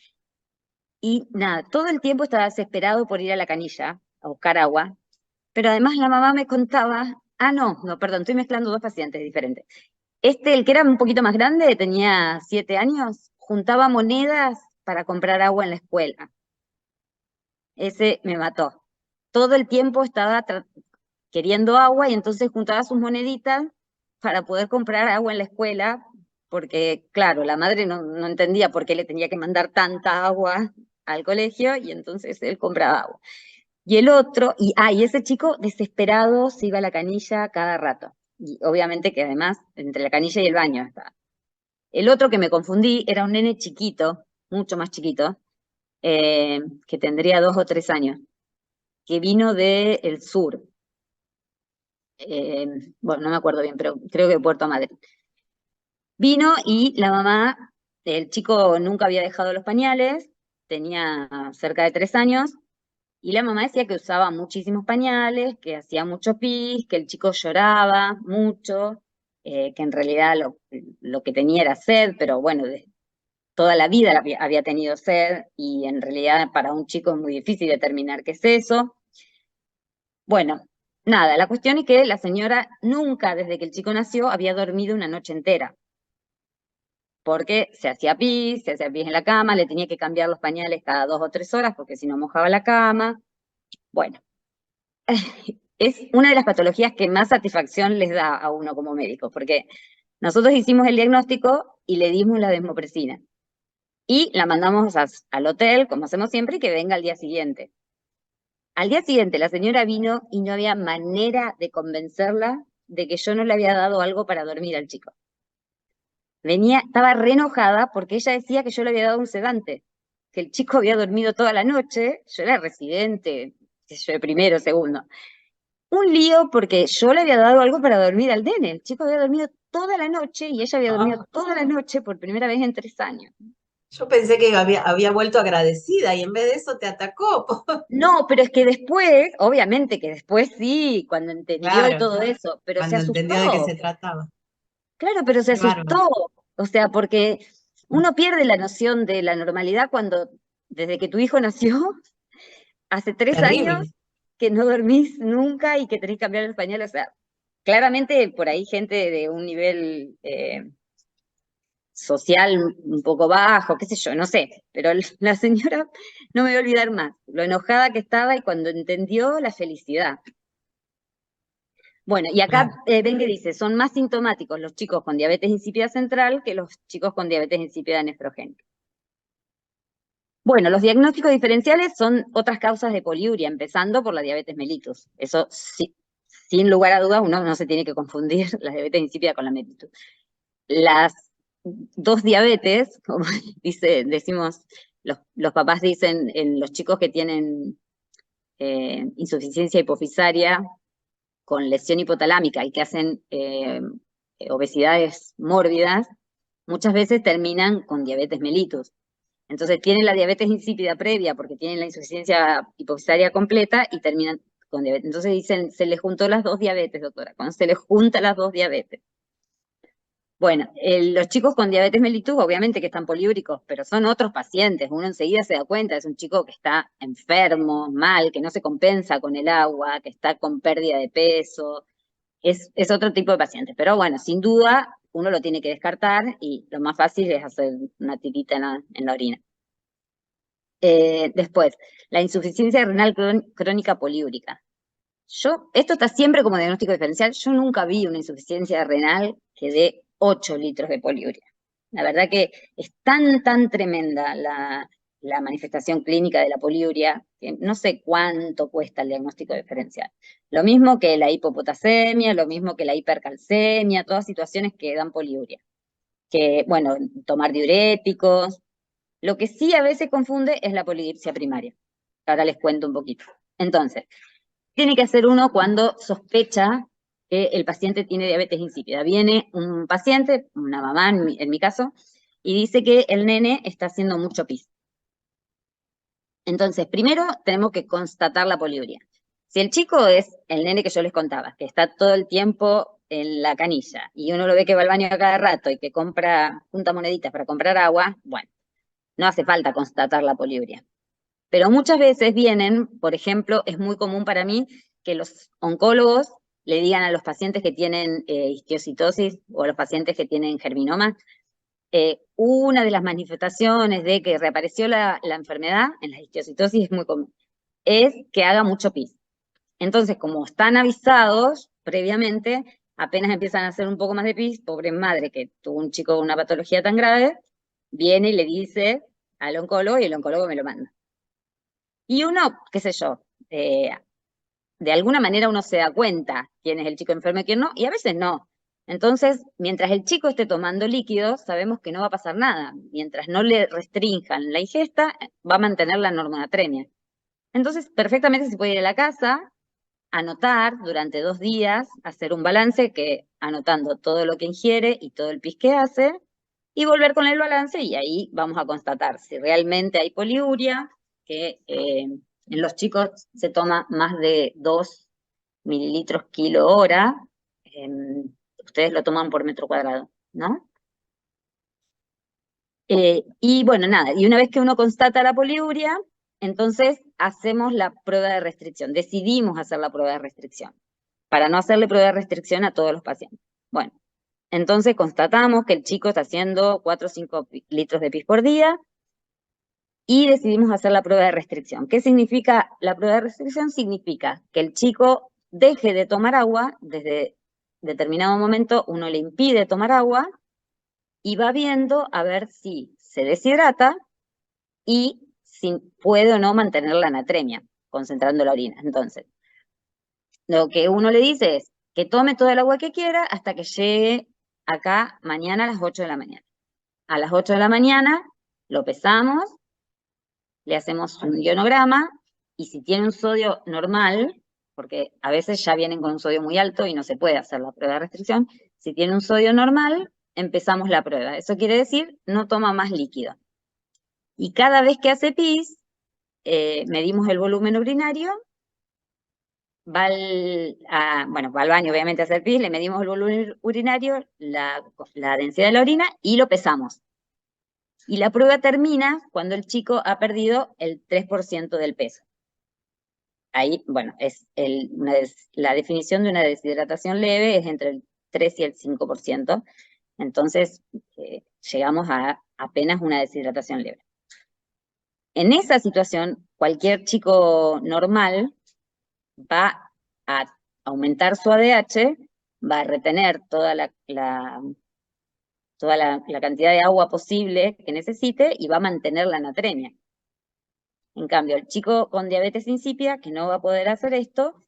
y nada, todo el tiempo estaba desesperado por ir a la canilla a buscar agua, pero además la mamá me contaba, no, perdón, estoy mezclando dos pacientes diferentes. El que era un poquito más grande, tenía 7 años, juntaba monedas para comprar agua en la escuela. Ese me mató. Todo el tiempo estaba queriendo agua y entonces juntaba sus moneditas para poder comprar agua en la escuela, porque claro, la madre no entendía por qué le tenía que mandar tanta agua al colegio, y entonces él compraba agua. Y el otro, y ese chico desesperado se iba a la canilla cada rato. Y obviamente que además, entre la canilla y el baño estaba. El otro que me confundí era un nene chiquito, mucho más chiquito, que tendría 2 o 3 años, que vino del sur. Bueno, no me acuerdo bien, pero creo que de Puerto Madryn. Vino y la mamá, el chico nunca había dejado los pañales, tenía cerca de 3 años, y la mamá decía que usaba muchísimos pañales, que hacía mucho pis, que el chico lloraba mucho, que en realidad lo que tenía era sed, pero bueno, toda la vida había tenido sed, y en realidad para un chico es muy difícil determinar qué es eso. Bueno, nada, la cuestión es que la señora nunca, desde que el chico nació, había dormido una noche entera, porque se hacía pis en la cama, le tenía que cambiar los pañales cada 2 o 3 horas, porque si no mojaba la cama. Bueno, es una de las patologías que más satisfacción les da a uno como médico, porque nosotros hicimos el diagnóstico y le dimos la desmopresina, y la mandamos al hotel, como hacemos siempre, y que venga al día siguiente. Al día siguiente la señora vino y no había manera de convencerla de que yo no le había dado algo para dormir al chico. Estaba re enojada porque ella decía que yo le había dado un sedante, que el chico había dormido toda la noche, yo era residente, qué sé yo, de primero, segundo. Un lío porque yo le había dado algo para dormir al nene, el chico había dormido toda la noche y ella había dormido toda la noche por primera vez en 3 años. Yo pensé que había vuelto agradecida y en vez de eso te atacó. No, pero es que después, obviamente que después sí, cuando entendió y Claro, todo eso, pero se cuando entendió de qué asustó. se trataba. Claro, pero se Qué bárbaro. asustó. O sea, porque uno pierde la noción de la normalidad cuando, desde que tu hijo nació, hace 3 años Terrible. que no dormís nunca y que tenés que cambiar el pañal. O sea, claramente por ahí gente de un nivel social un poco bajo, qué sé yo, no sé. Pero la señora, no me voy a olvidar más, lo enojada que estaba y cuando entendió la felicidad. Bueno, y acá Claro. ven que dice, son más sintomáticos los chicos con diabetes insípida central que los chicos con diabetes insípida nefrogénica. Bueno, los diagnósticos diferenciales son otras causas de poliuria, empezando por la diabetes mellitus. Eso sí, sin lugar a dudas, uno no se tiene que confundir la diabetes insípida con la mellitus. Las dos diabetes, como decimos, los papás dicen en los chicos que tienen insuficiencia hipofisaria con lesión hipotalámica y que hacen obesidades mórbidas, muchas veces terminan con diabetes mellitus. Entonces tienen la diabetes insípida previa porque tienen la insuficiencia hipofisaria completa y terminan con diabetes. Entonces dicen, se les juntó las dos diabetes, doctora. Cuando se les juntan las dos diabetes. Bueno, los chicos con diabetes mellitus obviamente que están poliúricos, pero son otros pacientes. Uno enseguida se da cuenta, es un chico que está enfermo, mal, que no se compensa con el agua, que está con pérdida de peso. Es otro tipo de paciente. Pero bueno, sin duda, uno lo tiene que descartar y lo más fácil es hacer una tirita en la orina. Después, la insuficiencia renal crónica poliúrica. Esto está siempre como diagnóstico diferencial. Yo nunca vi una insuficiencia renal que dé 8 litros de poliuria. La verdad que es tan tremenda la manifestación clínica de la poliuria que no sé cuánto cuesta el diagnóstico diferencial. Lo mismo que la hipopotasemia, lo mismo que la hipercalcemia, todas situaciones que dan poliuria. Que, bueno, tomar diuréticos. Lo que sí a veces confunde es la polidipsia primaria. Ahora les cuento un poquito. Entonces, tiene que hacer uno cuando sospecha que el paciente tiene diabetes insípida. Viene un paciente, una mamá en mi caso, y dice que el nene está haciendo mucho pis. Entonces, primero tenemos que constatar la poliuria. Si el chico es el nene que yo les contaba, que está todo el tiempo en la canilla, y uno lo ve que va al baño a cada rato y que junta moneditas para comprar agua, bueno, no hace falta constatar la poliuria. Pero muchas veces vienen, por ejemplo, es muy común para mí que los oncólogos le digan a los pacientes que tienen histiocitosis o a los pacientes que tienen germinoma, una de las manifestaciones de que reapareció la enfermedad en la histiocitosis es muy común, es que haga mucho pis. Entonces, como están avisados previamente, apenas empiezan a hacer un poco más de pis, pobre madre que tuvo un chico con una patología tan grave, viene y le dice al oncólogo y el oncólogo me lo manda. Y uno, qué sé yo, de alguna manera uno se da cuenta quién es el chico enfermo y quién no, y a veces no. Entonces, mientras el chico esté tomando líquidos, sabemos que no va a pasar nada. Mientras no le restrinjan la ingesta, va a mantener la normonatremia. Entonces, perfectamente se puede ir a la casa, anotar durante 2 días, hacer un balance que anotando todo lo que ingiere y todo el pis que hace, y volver con el balance y ahí vamos a constatar si realmente hay poliuria, que en los chicos se toma más de 2 mililitros kilo hora, ustedes lo toman por metro cuadrado, ¿no? Y bueno, nada, y una vez que uno constata la poliuria, entonces hacemos la prueba de restricción, decidimos hacer la prueba de restricción, para no hacerle prueba de restricción a todos los pacientes. Bueno, entonces constatamos que el chico está haciendo 4 o 5 litros de pis por día y decidimos hacer la prueba de restricción. ¿Qué significa la prueba de restricción? Significa que el chico deje de tomar agua, desde determinado momento uno le impide tomar agua y va viendo a ver si se deshidrata y si puede o no mantener la anatremia, concentrando la orina. Entonces, lo que uno le dice es que tome todo el agua que quiera hasta que llegue acá mañana a las 8 de la mañana. A las 8 de la mañana lo pesamos, le hacemos un ionograma y si tiene un sodio normal, porque a veces ya vienen con un sodio muy alto y no se puede hacer la prueba de restricción, si tiene un sodio normal, empezamos la prueba. Eso quiere decir, no toma más líquido. Y cada vez que hace pis, medimos el volumen urinario, va al baño obviamente a hacer pis, le medimos el volumen urinario, la densidad de la orina y lo pesamos. Y la prueba termina cuando el chico ha perdido el 3% del peso. Ahí, bueno, la definición de una deshidratación leve es entre el 3 y el 5%. Entonces, llegamos a apenas una deshidratación leve. En esa situación, cualquier chico normal va a aumentar su ADH, va a retener toda la cantidad de agua posible que necesite y va a mantener la anatremia. En cambio, el chico con diabetes insípida, que no va a poder hacer esto,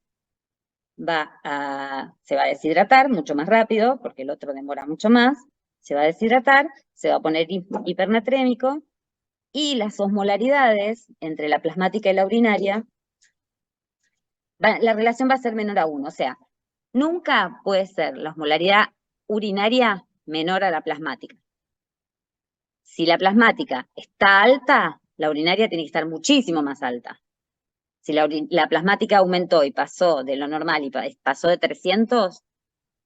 se va a deshidratar mucho más rápido, porque el otro demora mucho más, se va a deshidratar, se va a poner hipernatrémico, y las osmolaridades entre la plasmática y la urinaria, la relación va a ser menor a 1, o sea, nunca puede ser la osmolaridad urinaria menor a la plasmática. Si la plasmática está alta, la urinaria tiene que estar muchísimo más alta. Si la plasmática aumentó y pasó de lo normal y pasó de 300,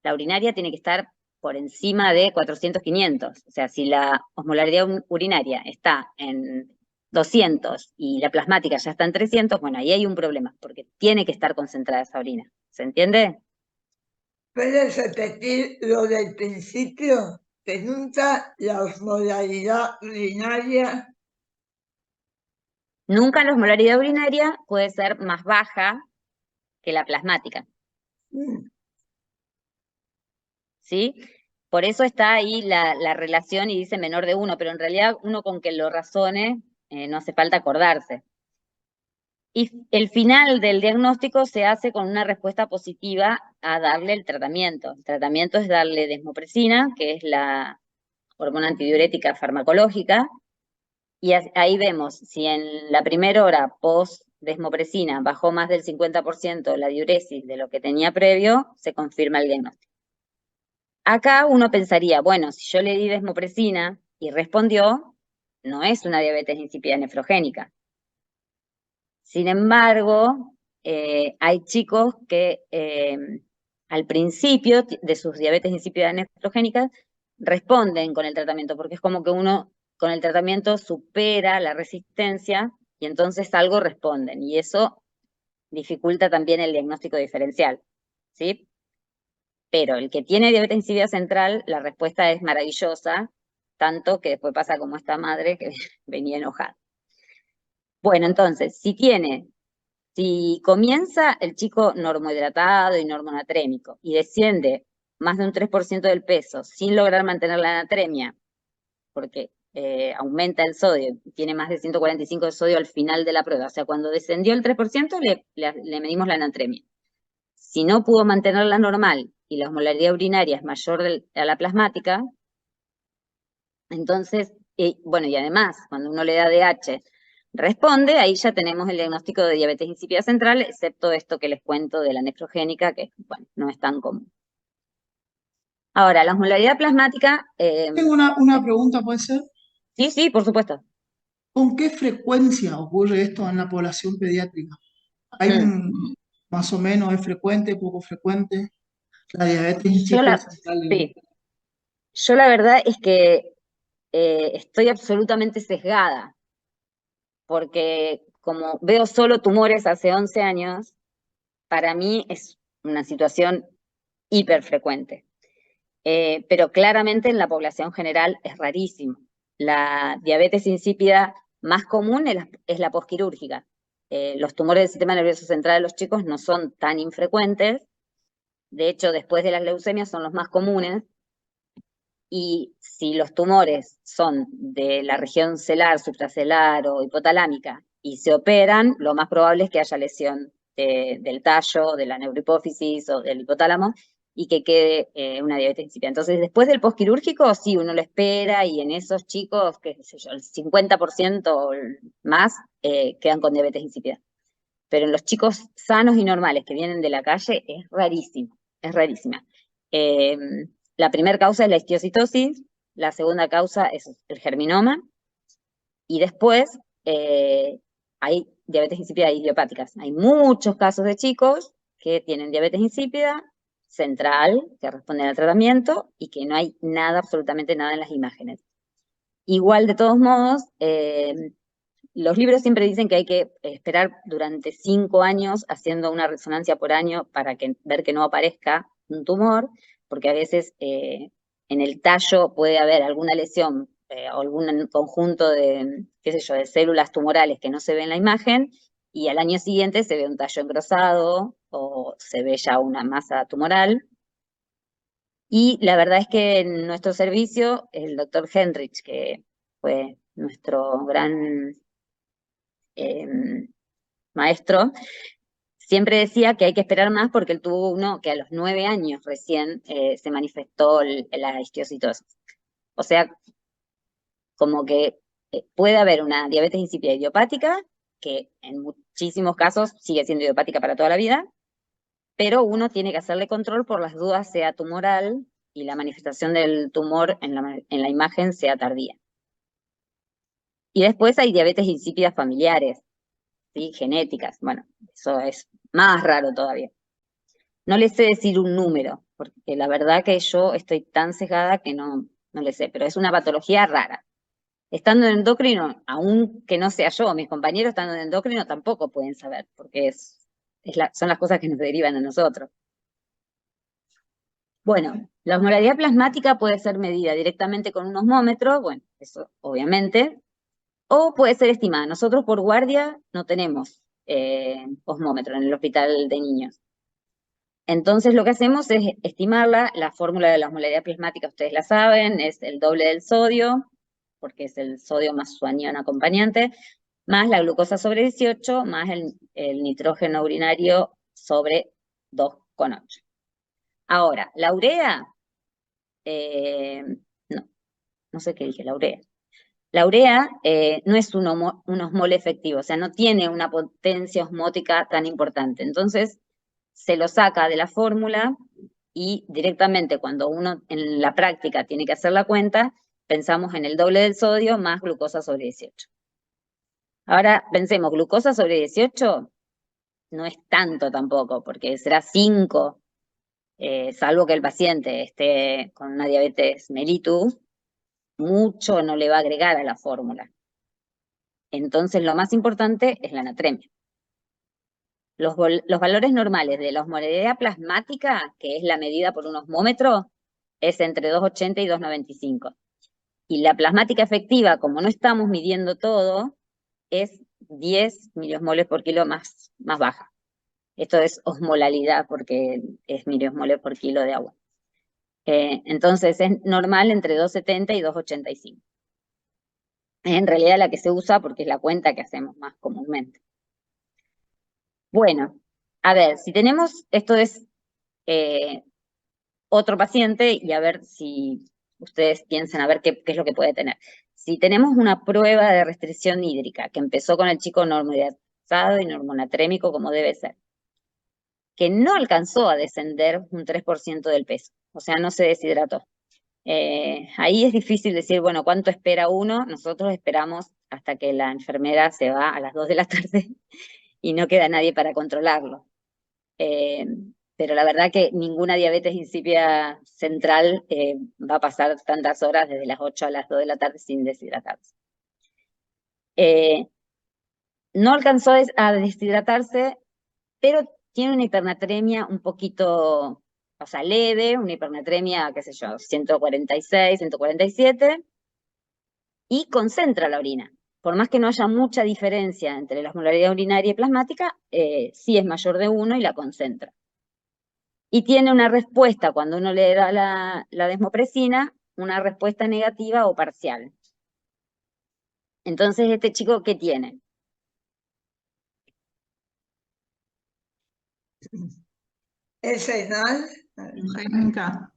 la urinaria tiene que estar por encima de 400, 500. O sea, si la osmolaridad urinaria está en 200 y la plasmática ya está en 300, bueno, ahí hay un problema, porque tiene que estar concentrada esa orina. ¿Se entiende? ¿Puedes repetir lo del principio? Que nunca la osmolaridad urinaria. Nunca la osmolaridad urinaria puede ser más baja que la plasmática. ¿Sí? Por eso está ahí la relación y dice menor de 1, pero en realidad uno con que lo razone no hace falta acordarse. Y el final del diagnóstico se hace con una respuesta positiva a darle el tratamiento. El tratamiento es darle desmopresina, que es la hormona antidiurética farmacológica, y ahí vemos si en la primera hora post desmopresina bajó más del 50% la diuresis de lo que tenía previo, se confirma el diagnóstico. Acá uno pensaría, bueno, si yo le di desmopresina y respondió, no es una diabetes insípida nefrogénica. Sin embargo, hay chicos que al principio de sus diabetes insípidas nefrogénicas responden con el tratamiento, porque es como que uno con el tratamiento supera la resistencia y entonces algo responden, y eso dificulta también el diagnóstico diferencial, ¿sí? Pero el que tiene diabetes insípida central, la respuesta es maravillosa, tanto que después pasa como esta madre que venía enojada. Bueno, entonces, si comienza el chico normohidratado y normonatrémico y desciende más de un 3% del peso sin lograr mantener la anatremia, porque aumenta el sodio, tiene más de 145 de sodio al final de la prueba, o sea, cuando descendió el 3% le medimos la anatremia. Si no pudo mantenerla normal y la osmolaridad urinaria es mayor a la plasmática, entonces, bueno, y además, cuando uno le da DH, responde, ahí ya tenemos el diagnóstico de diabetes insípida central, excepto esto que les cuento de la nefrogénica, que, bueno, no es tan común. Ahora, la osmolaridad plasmática... Tengo una pregunta, ¿puede ser? Sí, por supuesto. ¿Con qué frecuencia ocurre esto en la población pediátrica? ¿Hay más o menos, es frecuente, poco frecuente? La diabetes insípida central. Sí. Yo la verdad es que estoy absolutamente sesgada, porque como veo solo tumores hace 11 años, para mí es una situación hiperfrecuente. Pero claramente en la población general es rarísimo. La diabetes insípida más común es la posquirúrgica. Los tumores del sistema nervioso central de los chicos no son tan infrecuentes. De hecho, después de las leucemias son los más comunes. Y si los tumores son de la región celar, supracelar o hipotalámica y se operan, lo más probable es que haya lesión del tallo, de la neurohipófisis o del hipotálamo y que quede una diabetes insípida. Entonces, después del postquirúrgico, sí, uno lo espera y en esos chicos, qué sé yo, el 50% más quedan con diabetes insípida. Pero en los chicos sanos y normales que vienen de la calle es rarísimo, es rarísima. La primera causa es la histiocitosis, la segunda causa es el germinoma, Y después hay diabetes insípida idiopáticas. Hay muchos casos de chicos que tienen diabetes insípida central, que responden al tratamiento y que no hay nada, absolutamente nada en las imágenes. Igual, de todos modos, los libros siempre dicen que hay que esperar durante 5 años haciendo una resonancia por año para ver que no aparezca un tumor, porque a veces en el tallo puede haber alguna lesión o algún conjunto de, qué sé yo, de células tumorales que no se ve en la imagen, y al año siguiente se ve un tallo engrosado o se ve ya una masa tumoral. Y la verdad es que en nuestro servicio, el doctor Henrich, que fue nuestro gran maestro, siempre decía que hay que esperar más porque él tuvo uno que a los 9 años recién se manifestó la histiocytosis. O sea, como que puede haber una diabetes insípida idiopática, que en muchísimos casos sigue siendo idiopática para toda la vida, pero uno tiene que hacerle control por las dudas sea tumoral y la manifestación del tumor en la imagen sea tardía. Y después hay diabetes insípidas familiares, ¿sí? Genéticas. Bueno, eso es más raro todavía. No les sé decir un número, porque la verdad que yo estoy tan sesgada que no le sé, pero es una patología rara. Estando en endocrino, aunque no sea yo, mis compañeros estando en endocrino tampoco pueden saber, porque son las cosas que nos derivan a nosotros. Bueno, la osmolaridad plasmática puede ser medida directamente con un osmómetro, bueno, eso obviamente, o puede ser estimada. Nosotros por guardia no tenemos osmómetro en el hospital de niños. Entonces lo que hacemos es estimarla. La fórmula de la osmolaridad plasmática ustedes la saben, es el doble del sodio, porque es el sodio más su anión acompañante, más la glucosa sobre 18, más el nitrógeno urinario sobre 2,8. Ahora, la urea, no sé qué dije, la urea. La urea no es un osmol efectivo, o sea, no tiene una potencia osmótica tan importante. Entonces, se lo saca de la fórmula y directamente cuando uno en la práctica tiene que hacer la cuenta, pensamos en el doble del sodio más glucosa sobre 18. Ahora, pensemos, glucosa sobre 18 no es tanto tampoco, porque será 5, salvo que el paciente esté con una diabetes mellitus, mucho no le va a agregar a la fórmula. Entonces, lo más importante es la natremia. Los valores normales de la osmolaridad plasmática, que es la medida por un osmómetro, es entre 2,80 y 2,95. Y la plasmática efectiva, como no estamos midiendo todo, es 10 miliosmoles por kilo más baja. Esto es osmolalidad porque es miliosmoles por kilo de agua. Entonces es normal entre 2,70 y 2,85. En realidad la que se usa porque es la cuenta que hacemos más comúnmente. Bueno, a ver, si tenemos, esto es otro paciente y a ver si ustedes piensan a ver qué es lo que puede tener. Si tenemos una prueba de restricción hídrica que empezó con el chico normodehidratado y normonatrémico como debe ser, que no alcanzó a descender un 3% del peso, o sea, no se deshidrató. Ahí es difícil decir, bueno, ¿cuánto espera uno? Nosotros esperamos hasta que la enfermera se va a las 2 de la tarde y no queda nadie para controlarlo. Pero la verdad que ninguna diabetes insípida central va a pasar tantas horas desde las 8 a las 2 de la tarde sin deshidratarse. No alcanzó a deshidratarse, pero tiene una hipernatremia un poquito, o sea, leve, una hipernatremia, qué sé yo, 146, 147, y concentra la orina. Por más que no haya mucha diferencia entre la osmolaridad urinaria y plasmática, sí es mayor de 1 y la concentra. Y tiene una respuesta, cuando uno le da la desmopresina, una respuesta negativa o parcial. Entonces, este chico, ¿qué tiene? ¿Es renal? Nefrogénica.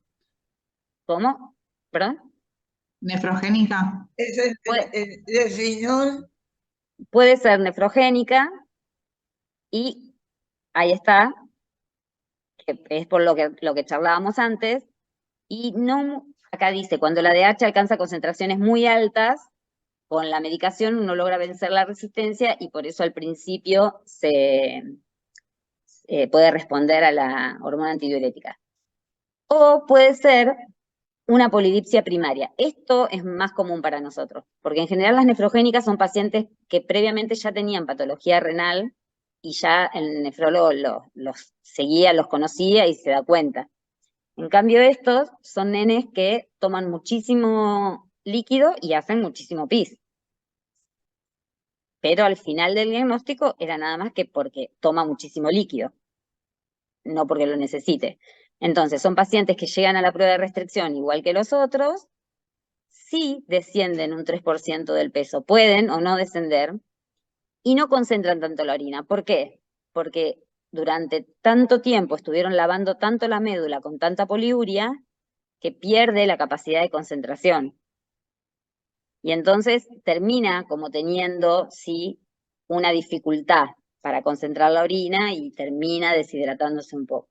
¿Cómo? ¿Perdón? Nefrogénica. ¿Es el riñón? Puede ser nefrogénica y ahí está, que es por lo que charlábamos antes, y no, acá dice, cuando la DH alcanza concentraciones muy altas, con la medicación uno logra vencer la resistencia y por eso al principio se puede responder a la hormona antidiurética. O puede ser una polidipsia primaria. Esto es más común para nosotros, porque en general las nefrogénicas son pacientes que previamente ya tenían patología renal y ya el nefrólogo los seguía, los conocía y se da cuenta. En cambio estos son nenes que toman muchísimo líquido y hacen muchísimo pis. Pero al final del diagnóstico era nada más que porque toma muchísimo líquido, no porque lo necesite. Entonces, son pacientes que llegan a la prueba de restricción igual que los otros, sí descienden un 3% del peso, pueden o no descender, y no concentran tanto la orina. ¿Por qué? Porque durante tanto tiempo estuvieron lavando tanto la médula con tanta poliuria que pierde la capacidad de concentración. Y entonces termina como teniendo, sí, una dificultad para concentrar la orina y termina deshidratándose un poco.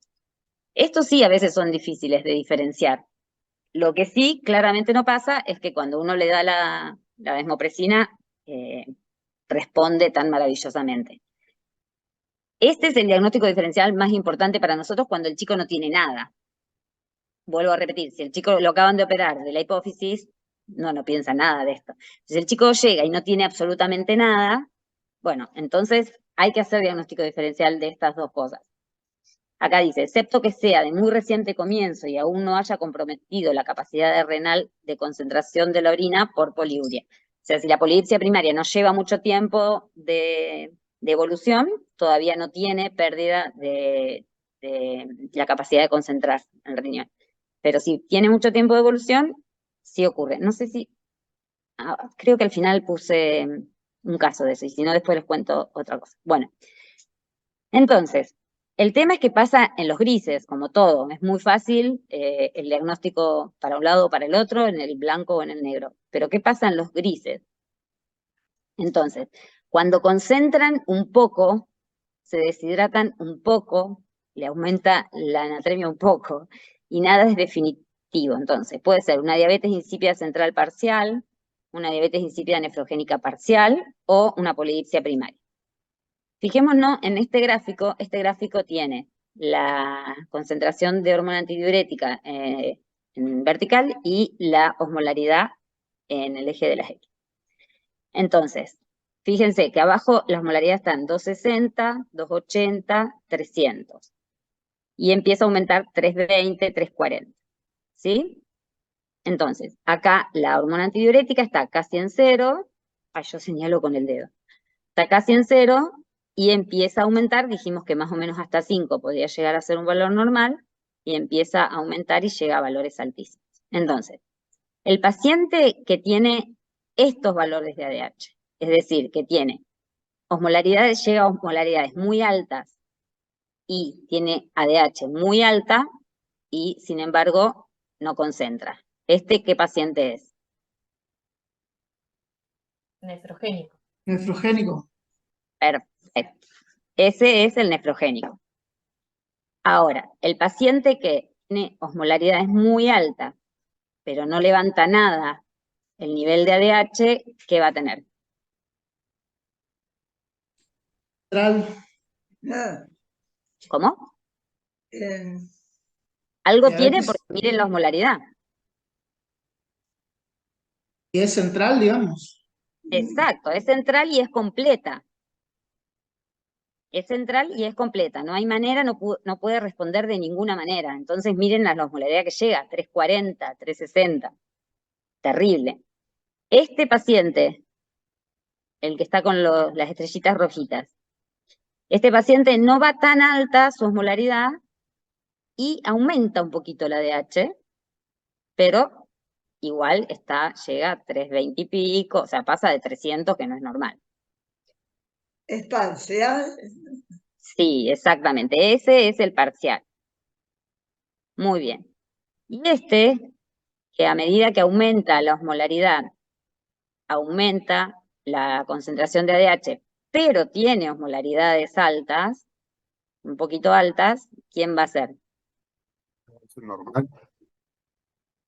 Estos sí a veces son difíciles de diferenciar. Lo que sí claramente no pasa es que cuando uno le da la desmopresina, responde tan maravillosamente. Este es el diagnóstico diferencial más importante para nosotros cuando el chico no tiene nada. Vuelvo a repetir, si el chico lo acaban de operar de la hipófisis, no piensa nada de esto. Si el chico llega y no tiene absolutamente nada, bueno, entonces hay que hacer diagnóstico diferencial de estas dos cosas. Acá dice, excepto que sea de muy reciente comienzo y aún no haya comprometido la capacidad renal de concentración de la orina por poliuria. O sea, si la polidipsia primaria no lleva mucho tiempo de evolución, todavía no tiene pérdida de la capacidad de concentrar en el riñón. Pero si tiene mucho tiempo de evolución, sí ocurre. No sé si, creo que al final puse un caso de eso, y si no después les cuento otra cosa. Bueno, entonces, el tema es que pasa en los grises, como todo. Es muy fácil el diagnóstico para un lado o para el otro, en el blanco o en el negro. Pero ¿qué pasa en los grises? Entonces, cuando concentran un poco, se deshidratan un poco, le aumenta la anatremia un poco, y nada es definitivo. Entonces, puede ser una diabetes insípida central parcial, una diabetes insípida nefrogénica parcial o una polidipsia primaria. Fijémonos en este gráfico tiene la concentración de hormona antidiurética en vertical y la osmolaridad en el eje de las X. Entonces, fíjense que abajo las osmolaridades están 260, 280, 300. Y empieza a aumentar 320, 340. ¿Sí? Entonces, acá la hormona antidiurética está casi en cero. Yo señalo con el dedo. Está casi en cero y empieza a aumentar. Dijimos que más o menos hasta 5 podría llegar a ser un valor normal. Y empieza a aumentar y llega a valores altísimos. Entonces, el paciente que tiene estos valores de ADH, es decir, que tiene osmolaridades, llega a osmolaridades muy altas y tiene ADH muy alta y, sin embargo, no concentra. ¿Qué paciente es? Nefrogénico. Nefrogénico. Perfecto. Ese es el nefrogénico. Ahora, el paciente que tiene osmolaridades muy altas, pero no levanta nada el nivel de ADH, ¿qué va a tener? Central. No, ¿Cómo? eh, Algo Diabetes. tiene porque miren la osmolaridad. Y es central, digamos. Exacto, es central y es completa. Es central y es completa. No hay manera, no puede responder de ninguna manera. Entonces miren la osmolaridad que llega, 340, 360. Terrible. Este paciente, el que está con las estrellitas rojitas, este paciente no va tan alta su osmolaridad y aumenta un poquito la ADH, pero igual llega a 320 y pico, o sea, pasa de 300, que no es normal. es parcial. Sí, exactamente, ese es el parcial. Muy bien. Y que a medida que aumenta la osmolaridad, aumenta la concentración de ADH, pero tiene osmolaridades altas, un poquito altas, ¿quién va a ser? Es normal.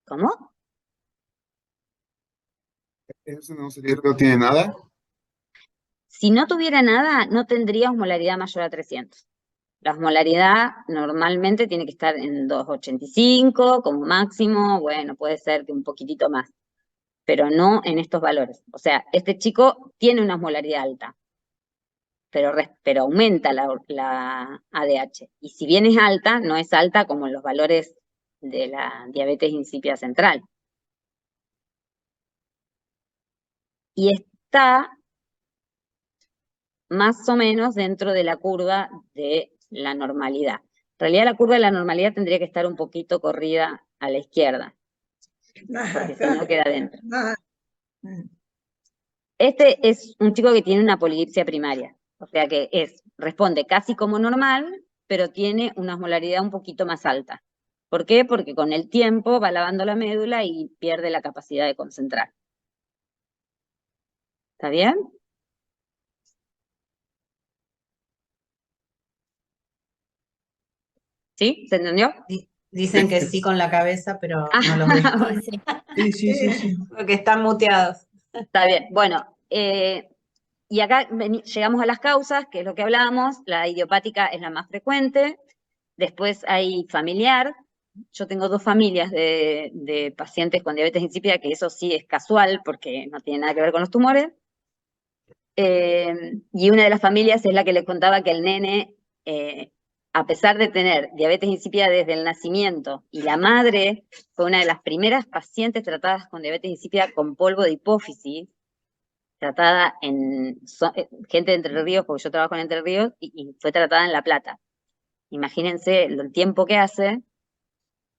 ¿Cómo? ¿Eso no sería que no tiene nada? Si no tuviera nada, no tendría osmolaridad mayor a 300. La osmolaridad normalmente tiene que estar en 285 como máximo, bueno, puede ser que un poquitito más, pero no en estos valores. O sea, este chico tiene una osmolaridad alta, pero aumenta la ADH. Y si bien es alta, no es alta como en los valores de la diabetes insípida central. Y está más o menos dentro de la curva de la normalidad. En realidad la curva de la normalidad tendría que estar un poquito corrida a la izquierda, porque si no queda dentro. Este es un chico que tiene una polidipsia primaria, o sea que responde casi como normal, pero tiene una osmolaridad un poquito más alta. ¿Por qué? Porque con el tiempo va lavando la médula y pierde la capacidad de concentrar. ¿Está bien? ¿Sí? ¿Se entendió? Dicen que sí con la cabeza, pero no los veo. Sí. Porque están muteados. Está bien. Bueno, y acá llegamos a las causas, que es lo que hablábamos. La idiopática es la más frecuente. Después hay familiar. Yo tengo 2 familias de pacientes con diabetes insípida, que eso sí es casual, porque no tiene nada que ver con los tumores. Y una de las familias es la que les contaba que el nene, a pesar de tener diabetes insípida desde el nacimiento, y la madre fue una de las primeras pacientes tratadas con diabetes insípida con polvo de hipófisis, tratada en gente de Entre Ríos, porque yo trabajo en Entre Ríos, y fue tratada en La Plata. Imagínense el tiempo que hace.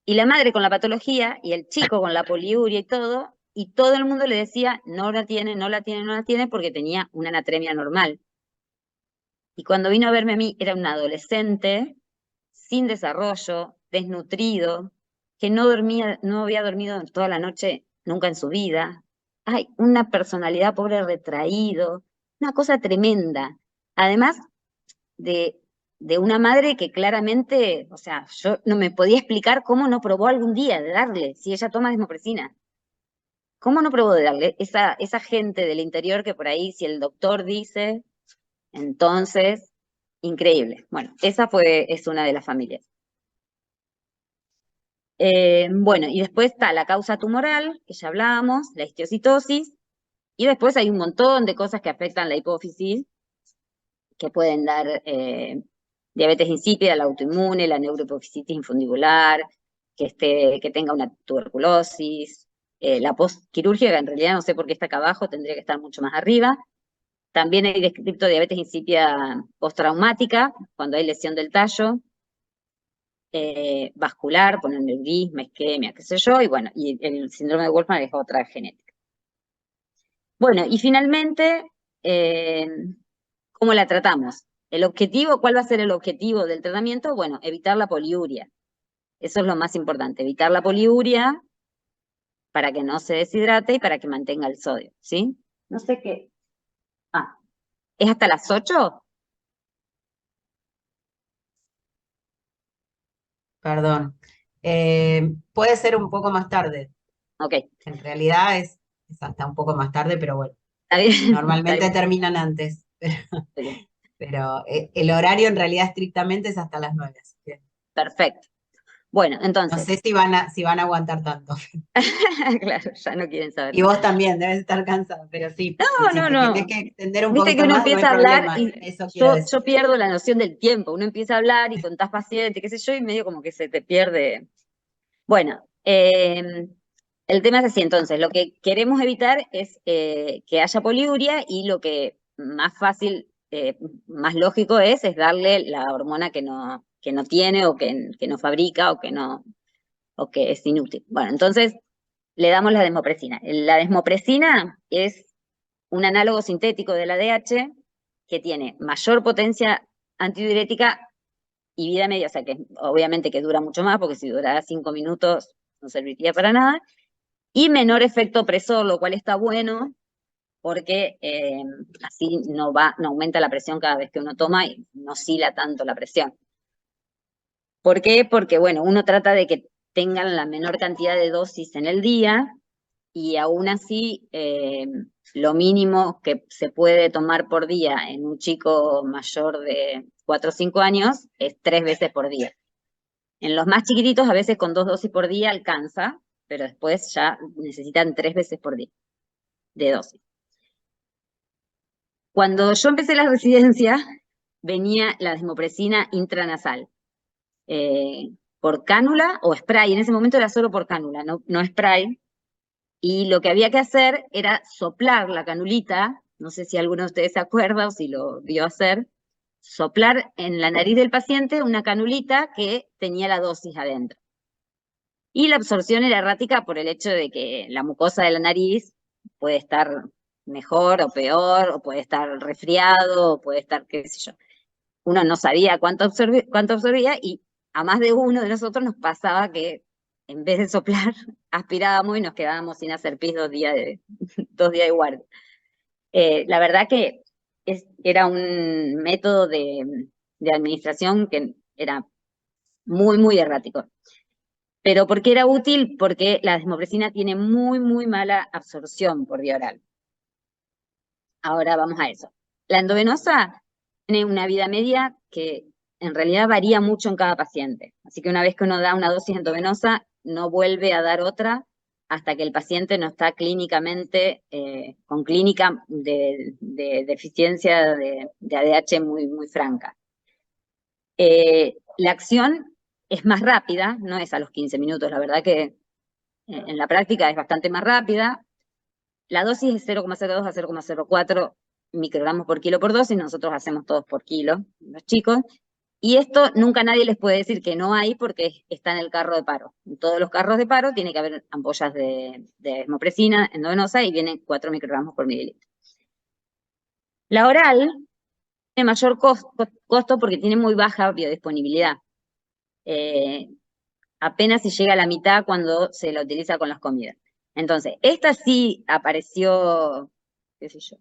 Y la madre con la patología, y el chico con la poliuria y todo el mundo le decía, no la tiene, no la tiene, no la tiene, porque tenía una anatremia normal. Y cuando vino a verme a mí, era un adolescente, sin desarrollo, desnutrido, que no había dormido toda la noche nunca en su vida. Ay, una personalidad pobre, retraído, una cosa tremenda. Además de una madre que claramente, o sea, yo no me podía explicar cómo no probó algún día de darle, si ella toma desmopresina. ¿Cómo no probó de darle? Esa gente del interior que por ahí, si el doctor dice, entonces, increíble. Bueno, es una de las familias. Bueno, y después está la causa tumoral, que ya hablábamos, la histiocytosis, y después hay un montón de cosas que afectan la hipófisis, que pueden dar diabetes insípida, la autoinmune, la neurohipofisitis infundibular, que tenga una tuberculosis, la postquirúrgica, en realidad no sé por qué está acá abajo, tendría que estar mucho más arriba. También hay descrito diabetes insípida postraumática, cuando hay lesión del tallo, vascular, por aneurisma, isquemia, qué sé yo, y bueno, y el síndrome de Wolfram es otra genética. Bueno, y finalmente, ¿cómo la tratamos? El objetivo, ¿cuál va a ser el objetivo del tratamiento? Bueno, evitar la poliuria. Eso es lo más importante, evitar la poliuria para que no se deshidrate y para que mantenga el sodio, ¿sí? No sé qué. Ah, ¿es hasta las 8? Perdón. Puede ser un poco más tarde. Ok. En realidad es hasta un poco más tarde, pero bueno. Está bien. Normalmente Está bien. terminan antes. Pero el horario en realidad estrictamente es hasta las 9. Así que Perfecto. Bueno, no entonces. sé si van a aguantar tanto. Claro, ya no quieren saber. Y vos también debes estar cansada, pero sí. No. Tienes que extender un Viste poquito que uno más, no hay empieza a hablar problema. y Eso quiero decir. yo pierdo la noción del tiempo. Uno empieza a hablar y contás pacientes, qué sé yo, y medio como que se te pierde. Bueno, el tema es así, entonces, lo que queremos evitar es que haya poliuria, y lo que más fácil, más lógico es darle la hormona que no tiene, o que no fabrica, o que es inútil. Bueno, entonces le damos la desmopresina. La desmopresina es un análogo sintético del ADH que tiene mayor potencia antidiurética y vida media, o sea que obviamente que dura mucho más, porque si durara 5 minutos no serviría para nada, y menor efecto opresor, lo cual está bueno, porque así no aumenta la presión cada vez que uno toma y no oscila tanto la presión. ¿Por qué? Porque, bueno, uno trata de que tengan la menor cantidad de dosis en el día, y aún así lo mínimo que se puede tomar por día en un chico mayor de 4 o 5 años es 3 veces por día. En los más chiquititos a veces con 2 dosis por día alcanza, pero después ya necesitan 3 veces por día de dosis. Cuando yo empecé la residencia, venía la desmopresina intranasal, por cánula o spray. En ese momento era solo por cánula, no spray. Y lo que había que hacer era soplar la canulita, no sé si alguno de ustedes se acuerda o si lo vio hacer, soplar en la nariz del paciente una canulita que tenía la dosis adentro. Y la absorción era errática por el hecho de que la mucosa de la nariz puede estar mejor o peor, o puede estar resfriado, o puede estar, qué sé yo. Uno no sabía cuánto absorbía y a más de uno de nosotros nos pasaba que en vez de soplar, aspirábamos y nos quedábamos sin hacer pis 2 días de guardia. La verdad que era un método de administración que era muy, muy errático. ¿Pero por qué era útil? Porque la desmopresina tiene muy, muy mala absorción por vía oral. Ahora vamos a eso. La endovenosa tiene una vida media que en realidad varía mucho en cada paciente. Así que una vez que uno da una dosis endovenosa, no vuelve a dar otra hasta que el paciente no está clínicamente, con clínica de deficiencia de ADH muy, muy franca. La acción es más rápida, no es a los 15 minutos, la verdad que en la práctica es bastante más rápida. La dosis es 0,02 a 0,04 microgramos por kilo por dosis, nosotros hacemos todos por kilo, los chicos, y esto nunca nadie les puede decir que no hay porque está en el carro de paro. En todos los carros de paro tiene que haber ampollas de desmopresina endovenosa y vienen 4 microgramos por mililitro. La oral tiene mayor costo porque tiene muy baja biodisponibilidad. Apenas si llega a la mitad cuando se la utiliza con las comidas. Entonces, esta sí apareció, qué sé yo,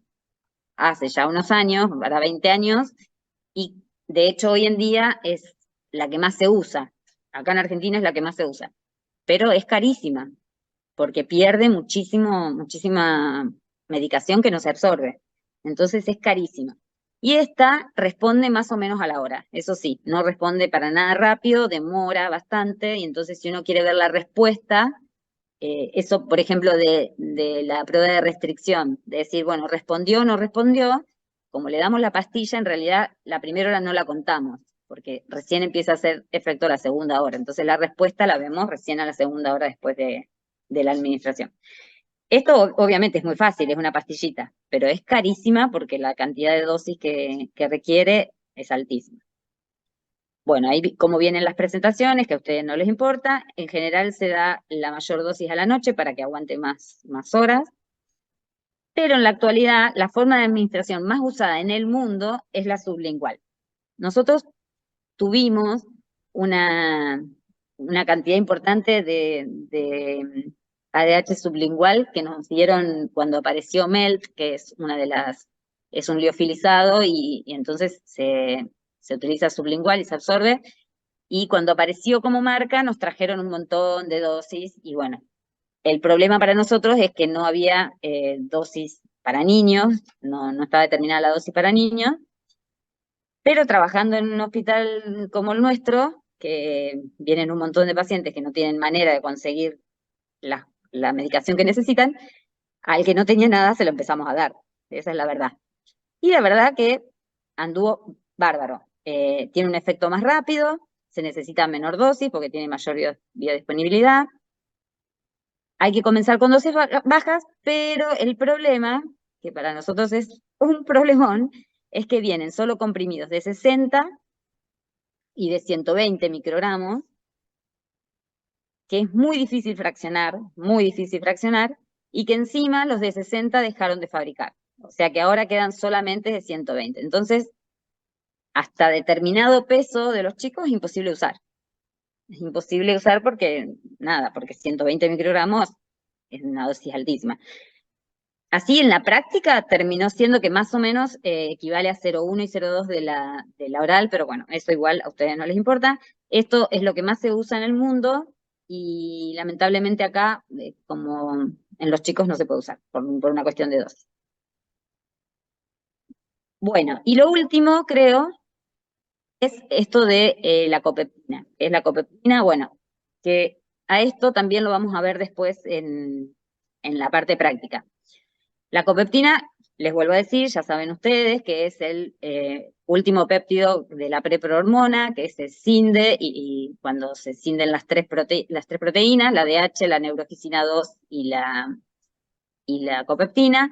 hace ya unos años, para 20 años, y de hecho hoy en día es la que más se usa. Acá en Argentina es la que más se usa. Pero es carísima, porque pierde muchísima medicación que no se absorbe. Entonces es carísima. Y esta responde más o menos a la hora. Eso sí, no responde para nada rápido, demora bastante, y entonces si uno quiere ver la respuesta, eso, por ejemplo, de la prueba de restricción, de decir, bueno, respondió o no respondió, como le damos la pastilla, en realidad la primera hora no la contamos, porque recién empieza a hacer efecto la segunda hora. Entonces la respuesta la vemos recién a la segunda hora después de la administración. Esto obviamente es muy fácil, es una pastillita, pero es carísima porque la cantidad de dosis que requiere es altísima. Bueno, ahí como vienen las presentaciones, que a ustedes no les importa, en general se da la mayor dosis a la noche para que aguante más horas, pero en la actualidad la forma de administración más usada en el mundo es la sublingual. Nosotros tuvimos una cantidad importante de ADH sublingual que nos dieron cuando apareció MELT, que es es un liofilizado y entonces se utiliza sublingual y se absorbe, y cuando apareció como marca nos trajeron un montón de dosis, y bueno, el problema para nosotros es que no había dosis para niños, no estaba determinada la dosis para niños, pero trabajando en un hospital como el nuestro, que vienen un montón de pacientes que no tienen manera de conseguir la medicación que necesitan, al que no tenía nada se lo empezamos a dar, esa es la verdad. Y la verdad que anduvo bárbaro. Tiene un efecto más rápido, se necesita menor dosis porque tiene mayor biodisponibilidad. Hay que comenzar con dosis bajas, pero el problema, que para nosotros es un problemón, es que vienen solo comprimidos de 60 y de 120 microgramos, que es muy difícil fraccionar, y que encima los de 60 dejaron de fabricar. O sea que ahora quedan solamente de 120. Entonces, hasta determinado peso de los chicos es imposible usar. Es imposible usar porque 120 microgramos es una dosis altísima. Así, en la práctica, terminó siendo que más o menos equivale a 0,1 y 0,2 de la oral, pero bueno, eso igual a ustedes no les importa. Esto es lo que más se usa en el mundo, y lamentablemente acá, como en los chicos no se puede usar, por una cuestión de dosis. Bueno, y lo último, creo, es esto de la copeptina. ¿Qué es la copeptina? Bueno, que a esto también lo vamos a ver después en la parte práctica. La copeptina, les vuelvo a decir, ya saben ustedes, que es el último péptido de la preprohormona, que se escinde, y cuando se escinden las tres proteínas, la DH, la neuroficina 2 y la copeptina,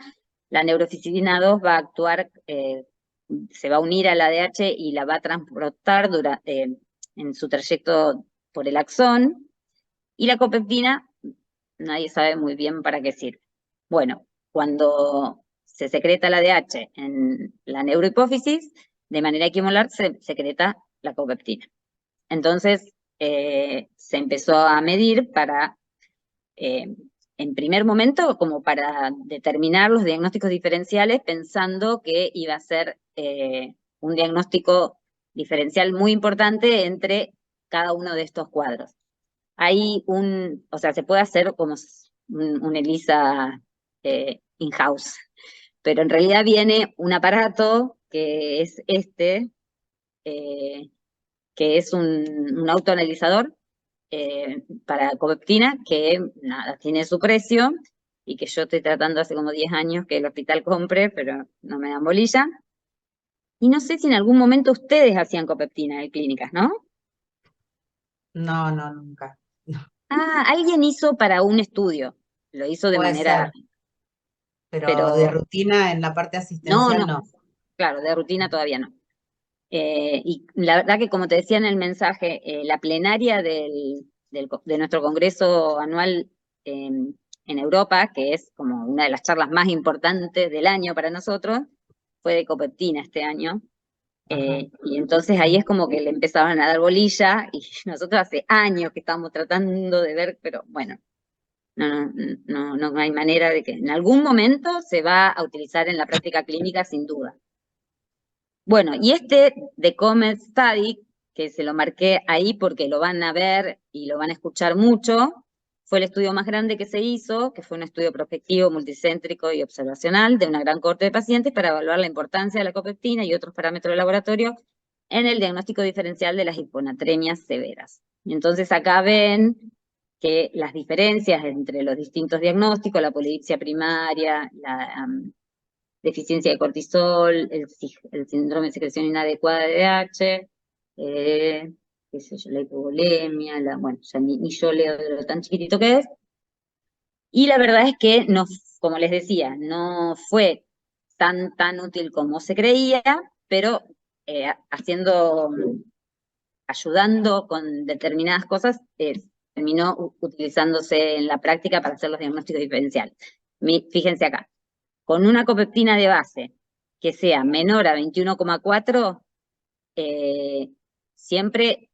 la neuroficina 2 va a actuar, se va a unir a la DH y la va a transportar en su trayecto por el axón, y la copeptina, nadie sabe muy bien para qué sirve. Bueno, cuando se secreta la DH en la neurohipófisis, de manera equimolar se secreta la copeptina. Entonces, se empezó a medir para, en primer momento, como para determinar los diagnósticos diferenciales, pensando que iba a ser un diagnóstico diferencial muy importante entre cada uno de estos cuadros. Hay o sea, se puede hacer como un ELISA in-house, pero en realidad viene un aparato que es que es un autoanalizador para copeptina, que nada, tiene su precio, y que yo estoy tratando hace como 10 años que el hospital compre, pero no me dan bolilla. Y no sé si en algún momento ustedes hacían copeptina en clínicas, ¿no? No, nunca. Ah, alguien hizo para un estudio, lo hizo de Puede manera... ser, pero de rutina en la parte asistencial no. Claro, de rutina todavía no. Y la verdad que, como te decía en el mensaje, la plenaria de nuestro congreso anual en Europa, que es como una de las charlas más importantes del año para nosotros, fue de copeptina este año. Y entonces ahí es como que le empezaban a dar bolilla, y nosotros hace años que estamos tratando de ver, pero bueno, no hay manera de que en algún momento se va a utilizar en la práctica clínica, sin duda. Bueno, y este de Comet Study, que se lo marqué ahí porque lo van a ver y lo van a escuchar mucho, fue el estudio más grande que se hizo, que fue un estudio prospectivo, multicéntrico y observacional de una gran cohorte de pacientes para evaluar la importancia de la copeptina y otros parámetros de laboratorio en el diagnóstico diferencial de las hiponatremias severas. Y entonces acá ven que las diferencias entre los distintos diagnósticos, la polidipsia primaria, la deficiencia de cortisol, el síndrome de secreción inadecuada de DH, qué sé yo, la hipovolemia, bueno, ya ni yo leo de lo tan chiquitito que es. Y la verdad es que, no, como les decía, no fue tan útil como se creía, pero ayudando con determinadas cosas, terminó utilizándose en la práctica para hacer los diagnósticos diferenciales. Fíjense acá, con una copeptina de base que sea menor a 21,4, siempre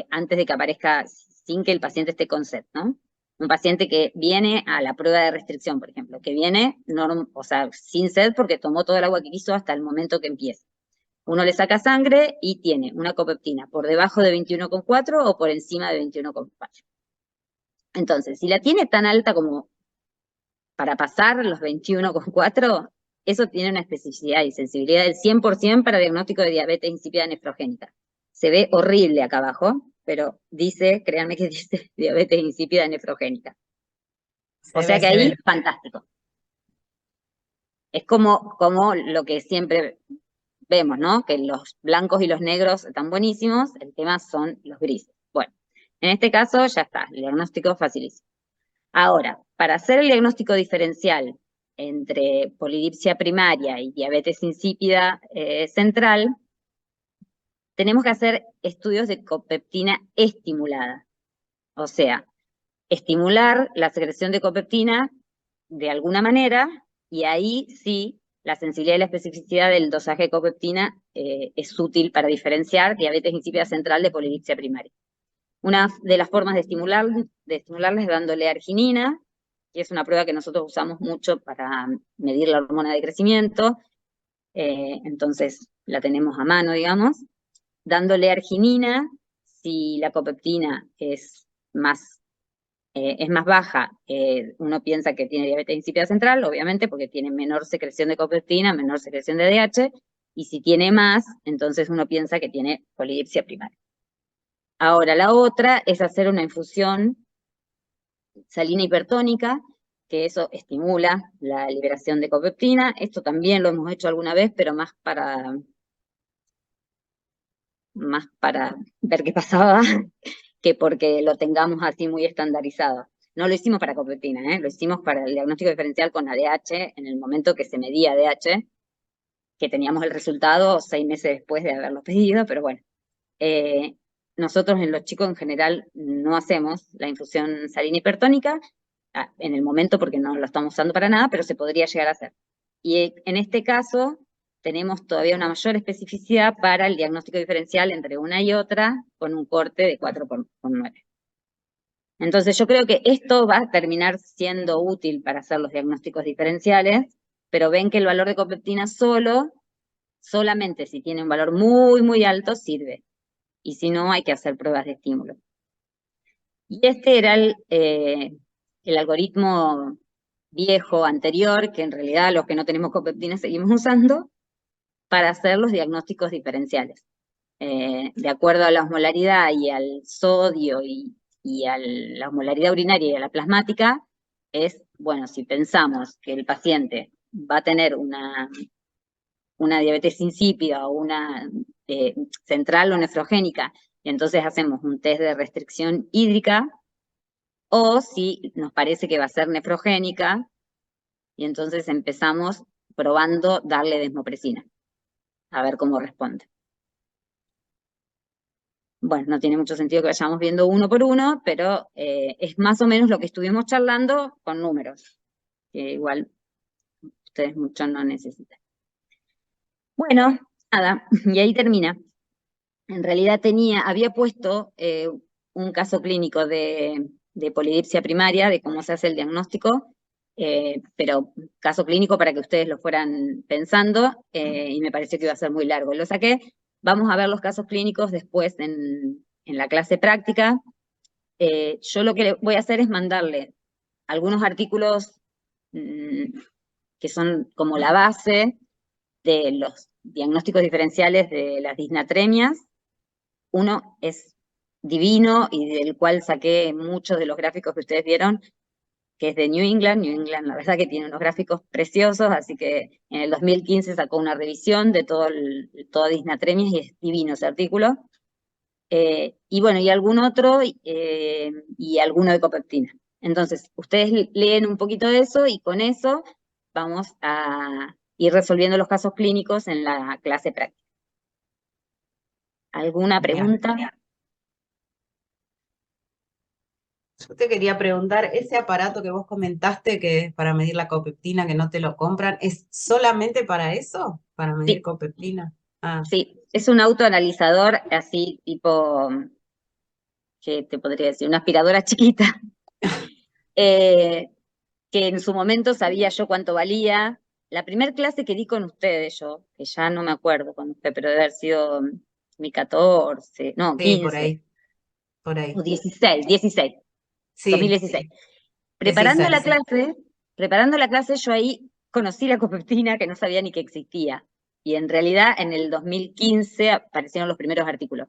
antes de que aparezca, sin que el paciente esté con sed, ¿no? Un paciente que viene a la prueba de restricción, por ejemplo, que viene o sea, sin sed porque tomó todo el agua que quiso hasta el momento que empieza. Uno le saca sangre y tiene una copeptina por debajo de 21,4 o por encima de 21,4. Entonces, si la tiene tan alta como para pasar los 21,4, eso tiene una especificidad y sensibilidad del 100% para diagnóstico de diabetes insípida nefrogénica. Se ve horrible acá abajo, pero dice, créanme que dice diabetes insípida nefrogénica. O sea que ahí, fantástico. Es como lo que siempre vemos, ¿no? Que los blancos y los negros están buenísimos, el tema son los grises. Bueno, en este caso ya está, el diagnóstico facilísimo. Ahora, para hacer el diagnóstico diferencial entre polidipsia primaria y diabetes insípida central, tenemos que hacer estudios de copeptina estimulada. O sea, estimular la secreción de copeptina de alguna manera, y ahí sí, la sensibilidad y la especificidad del dosaje de copeptina es útil para diferenciar diabetes insípida central de polidipsia primaria. Una de las formas de estimularles es dándole arginina, que es una prueba que nosotros usamos mucho para medir la hormona de crecimiento, entonces la tenemos a mano, digamos. Dándole arginina, si la copeptina es más es más baja, uno piensa que tiene diabetes insípida central, obviamente, porque tiene menor secreción de copeptina, menor secreción de DH, y si tiene más, entonces uno piensa que tiene polidipsia primaria. Ahora, la otra es hacer una infusión salina hipertónica, que eso estimula la liberación de copeptina. Esto también lo hemos hecho alguna vez, pero más para ver qué pasaba, que porque lo tengamos así muy estandarizado. No lo hicimos para copeptina, lo hicimos para el diagnóstico diferencial con ADH, en el momento que se medía ADH, que teníamos el resultado 6 meses después de haberlo pedido, pero bueno. Nosotros en los chicos en general no hacemos la infusión salina hipertónica, en el momento porque no lo estamos usando para nada, pero se podría llegar a hacer. Y en este caso tenemos todavía una mayor especificidad para el diagnóstico diferencial entre una y otra, con un corte de 4/9. Entonces yo creo que esto va a terminar siendo útil para hacer los diagnósticos diferenciales, pero ven que el valor de copeptina solamente si tiene un valor muy, muy alto, sirve. Y si no, hay que hacer pruebas de estímulo. Y este era el algoritmo viejo, anterior, que en realidad los que no tenemos copeptina seguimos usando, para hacer los diagnósticos diferenciales. De acuerdo a la osmolaridad y al sodio y a la osmolaridad urinaria y a la plasmática, es, bueno, si pensamos que el paciente va a tener una diabetes insípida o una central o nefrogénica, y entonces hacemos un test de restricción hídrica, o si nos parece que va a ser nefrogénica, y entonces empezamos probando darle desmopresina, a ver cómo responde. Bueno, no tiene mucho sentido que vayamos viendo uno por uno, pero es más o menos lo que estuvimos charlando con números, que igual ustedes mucho no necesitan. Bueno, nada, y ahí termina. En realidad había puesto un caso clínico de polidipsia primaria, de cómo se hace el diagnóstico, pero caso clínico para que ustedes lo fueran pensando, y me pareció que iba a ser muy largo. Lo saqué. Vamos a ver los casos clínicos después en la clase práctica. Yo lo que voy a hacer es mandarle algunos artículos que son como la base de los diagnósticos diferenciales de las disnatremias. Uno es divino y del cual saqué muchos de los gráficos que ustedes vieron, que es de New England. New England, la verdad que tiene unos gráficos preciosos, así que en el 2015 sacó una revisión de toda disnatremias y es divino ese artículo. Y bueno, y algún otro, y alguno de copeptina. Entonces, ustedes leen un poquito de eso y con eso vamos a ir resolviendo los casos clínicos en la clase práctica. ¿Alguna pregunta? Yo te quería preguntar, ese aparato que vos comentaste que es para medir la copeptina, que no te lo compran, ¿es solamente para eso? ¿Para medir Sí. copeptina? Ah, Sí, es un autoanalizador así tipo, ¿qué te podría decir? Una aspiradora chiquita, que en su momento sabía yo cuánto valía. La primera clase que di con ustedes yo, que ya no me acuerdo cuándo fue, pero debe haber sido 2014, no, sí, 15, por ahí. o 16, Sí, 2016. 16, sí. Preparando la clase yo ahí conocí la copeptina que no sabía ni que existía. Y en realidad en el 2015 aparecieron los primeros artículos.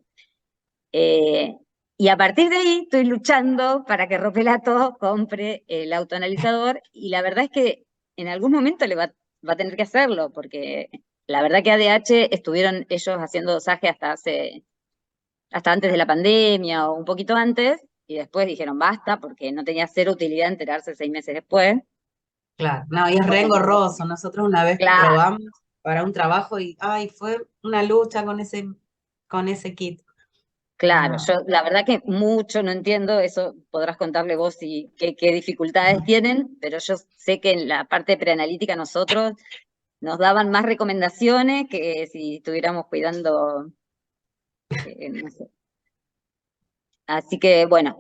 Y a partir de ahí estoy luchando para que Ropelato compre el autoanalizador, y la verdad es que en algún momento le va a tener que hacerlo, porque la verdad que ADH estuvieron ellos haciendo dosaje hasta antes de la pandemia o un poquito antes, y después dijeron basta, porque no tenía cero utilidad enterarse 6 meses después. Claro, no, y es re engorroso. Nosotros una vez Claro. probamos para un trabajo y ay, fue una lucha con ese kit. Claro, No. yo la verdad que mucho no entiendo, eso podrás contarle vos qué dificultades tienen, pero yo sé que en la parte preanalítica nosotros nos daban más recomendaciones que si estuviéramos cuidando, no sé. Así que bueno,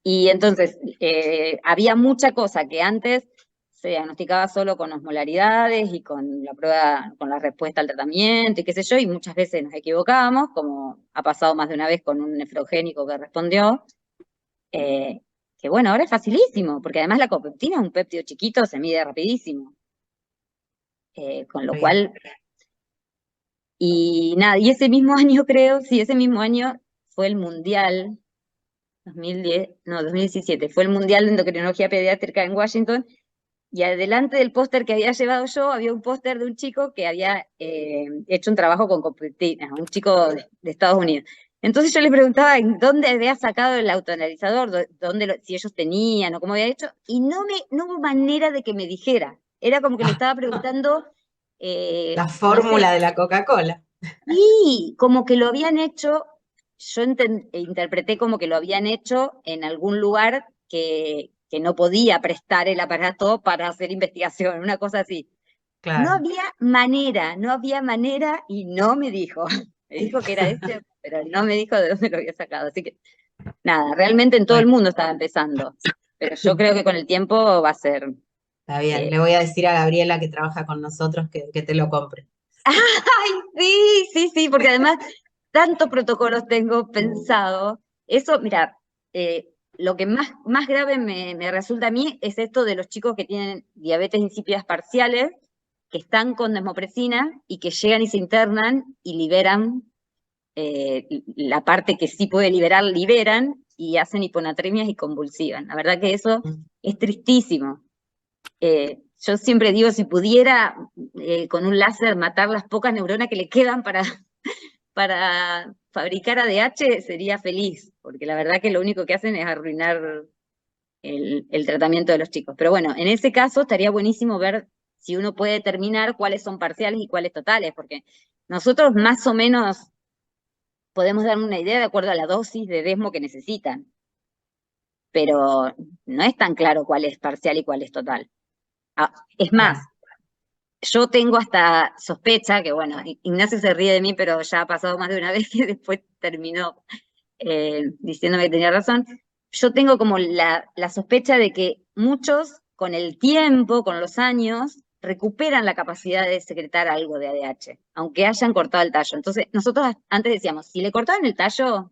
y entonces había mucha cosa que antes se diagnosticaba solo con osmolaridades y con la prueba, con la respuesta al tratamiento y qué sé yo, y muchas veces nos equivocábamos, como ha pasado más de una vez con un nefrogénico que respondió. que bueno, ahora es facilísimo, porque además la copeptina es un péptido chiquito, se mide rapidísimo. Con lo Bien. cual, y nada, y ese mismo año creo, sí, ese mismo año fue el Mundial, 2017, fue el Mundial de Endocrinología Pediátrica en Washington, y adelante del póster que había llevado yo, había un póster de un chico que había hecho un trabajo con copeptina, un chico de Estados Unidos. Entonces yo le preguntaba en dónde había sacado el autoanalizador, si ellos tenían o cómo había hecho, y no hubo manera de que me dijera. Era como que le estaba preguntando, La no sé, fórmula de la Coca-Cola. y como que lo habían hecho, yo interpreté como que lo habían hecho en algún lugar que no podía prestar el aparato para hacer investigación, una cosa así. No Claro. había manera y no me dijo. Me dijo que era ese, pero no me dijo de dónde lo había sacado. Así que, nada, realmente en todo el Bueno, mundo estaba empezando. Pero yo creo que con el tiempo va a ser. está bien. eh, Le voy a decir a Gabriela que trabaja con nosotros que te lo compre. ¡Ay, sí! Porque además tantos protocolos tengo pensado. Eso, mira, lo que más grave me resulta a mí es esto de los chicos que tienen diabetes insípidas parciales, que están con desmopresina y que llegan y se internan y liberan la parte que sí puede liberar, liberan y hacen hiponatremias y convulsivan. La verdad que eso es tristísimo. Yo siempre digo, si pudiera con un láser matar las pocas neuronas que le quedan para fabricar ADH, sería feliz, porque la verdad que lo único que hacen es arruinar el tratamiento de los chicos. Pero bueno, en ese caso estaría buenísimo ver si uno puede determinar cuáles son parciales y cuáles totales, porque nosotros más o menos podemos dar una idea de acuerdo a la dosis de desmo que necesitan, pero no es tan claro cuál es parcial y cuál es total. Es más, yo tengo hasta sospecha, que bueno, Ignacio se ríe de mí, pero ya ha pasado más de una vez que después terminó diciéndome que tenía razón. Yo tengo como la sospecha de que muchos, con el tiempo, con los años, recuperan la capacidad de secretar algo de ADH, aunque hayan cortado el tallo. Entonces, nosotros antes decíamos, si le cortaban el tallo,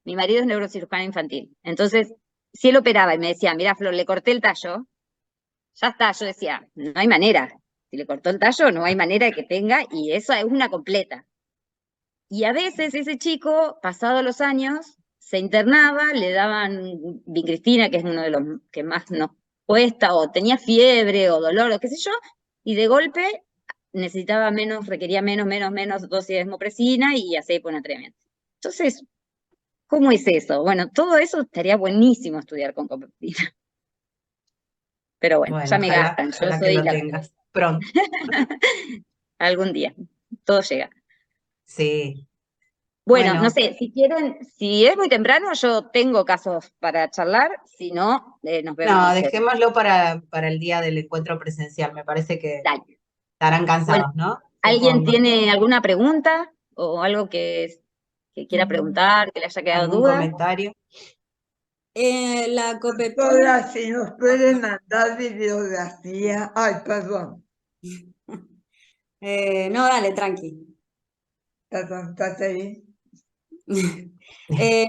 mi marido es neurocirujano infantil. Entonces, si él operaba y me decía, mira, Flor, le corté el tallo, ya está, yo decía, no hay manera. Si le cortó el tallo, no hay manera de que tenga, y eso es una completa. Y a veces ese chico, pasados los años, se internaba, le daban vincristina, que es uno de los que más nos cuesta, o tenía fiebre o dolor, o qué sé yo, y de golpe necesitaba menos, requería menos dosis de desmopresina y hacía hiponatremia. Entonces, ¿cómo es eso? Bueno, todo eso estaría buenísimo estudiar con copeptina. Pero bueno, ya me Ojalá, gastan, yo ojalá que soy lo la... tengas pronto. Algún día, todo llega. Sí. Bueno, no Bueno, sé, si quieren, si es muy temprano, yo tengo casos para charlar, si no, nos no, vemos. dejémoslo para el día del encuentro presencial. Me parece que Dale. estarán Bueno, cansados, ¿no? ¿alguien Supongo. tiene alguna pregunta o algo que quiera preguntar, que le haya quedado ¿Algún duda? comentario? La copeptina, Doctora, si nos puede mandar bibliografía. Ay, perdón, no, dale, tranqui. ¿estás ahí?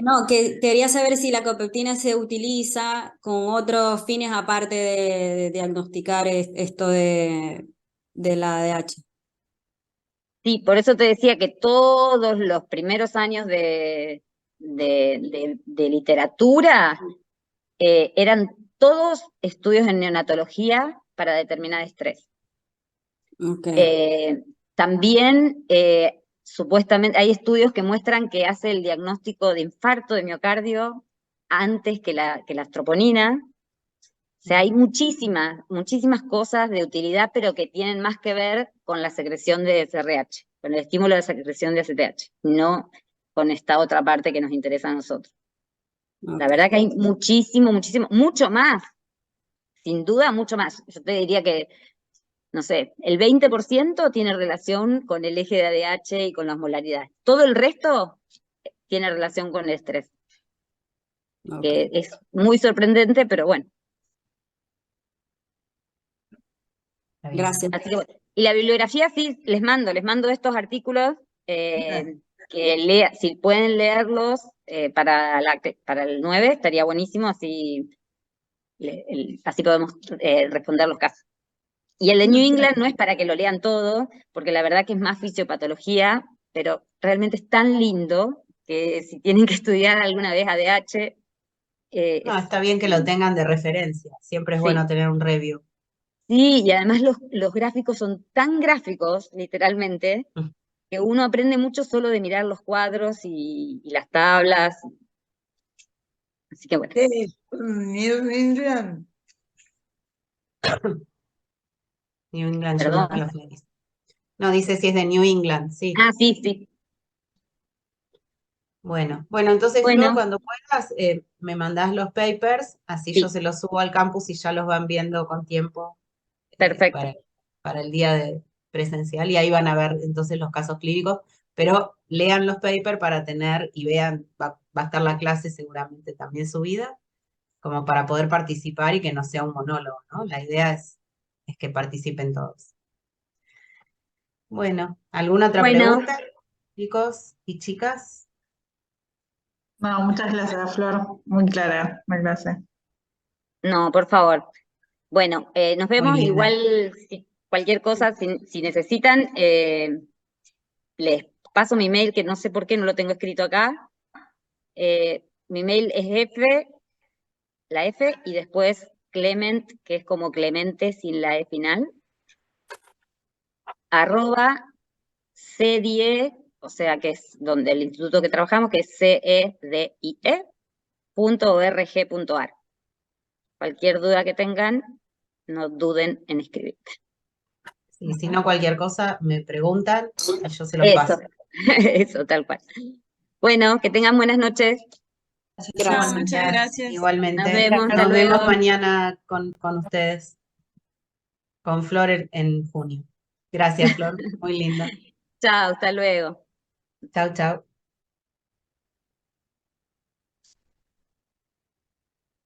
No, que quería saber si la copeptina se utiliza con otros fines aparte de diagnosticar esto de la ADH. Sí, por eso te decía que todos los primeros años de literatura eran todos estudios en neonatología para determinar estrés. Okay. También, supuestamente, hay estudios que muestran que hace el diagnóstico de infarto de miocardio antes que la troponina. O sea, hay muchísimas cosas de utilidad, pero que tienen más que ver con la secreción de SRH, con el estímulo de secreción de ACTH, no con esta otra parte que nos interesa a nosotros. La verdad que hay mucho más, sin duda mucho más. Yo te diría que, no sé, el 20% tiene relación con el eje de ADH y con las molaridades. Todo el resto tiene relación con el estrés, que es muy sorprendente, pero bueno. Gracias. Así que, bueno. Y la bibliografía sí, les mando estos artículos, que si pueden leerlos, para el 9 estaría buenísimo, así, así podemos responder los casos. Y el de New England no es para que lo lean todo, porque la verdad que es más fisiopatología, pero realmente es tan lindo que si tienen que estudiar alguna vez ADH... No, está bien que lo tengan de referencia. Siempre es Sí. bueno tener un review. Sí, y además los gráficos son tan gráficos, literalmente, que uno aprende mucho solo de mirar los cuadros y las tablas. Así que bueno. ¿Qué es New England? New England Perdón. Journal of Medicine. No, dice si es de New England, sí. Ah, sí, sí. Bueno, entonces, Bueno. Flor, cuando puedas, me mandás los papers, así Sí. yo se los subo al campus y ya los van viendo con tiempo. Perfecto. Para el día de presencial, y ahí van a ver entonces los casos clínicos, pero lean los papers para tener y vean, va a estar la clase seguramente también subida, como para poder participar y que no sea un monólogo, ¿no? La idea es que participen todos. Bueno, ¿alguna otra pregunta, chicos y chicas? No, muchas gracias, Flor. Muy clara la clase. No, por favor. Bueno, nos vemos. linda. Igual, cualquier cosa, si necesitan, les paso mi mail, que no sé por qué no lo tengo escrito acá. Mi mail es la F, y después Clement, que es como Clemente sin la E final, @CDIE, o sea que es donde el instituto que trabajamos, que es CEDIE.org.ar. Cualquier duda que tengan, no duden en escribir. Y si no, cualquier cosa, me preguntan y yo se los paso. Eso, tal cual. Bueno, que tengan buenas noches. Gracias. Muchas gracias. Igualmente. Nos vemos, hasta Nos vemos luego. mañana con ustedes, con Flor en junio. Gracias, Flor. Muy linda. Chao, hasta luego. Chau, chau.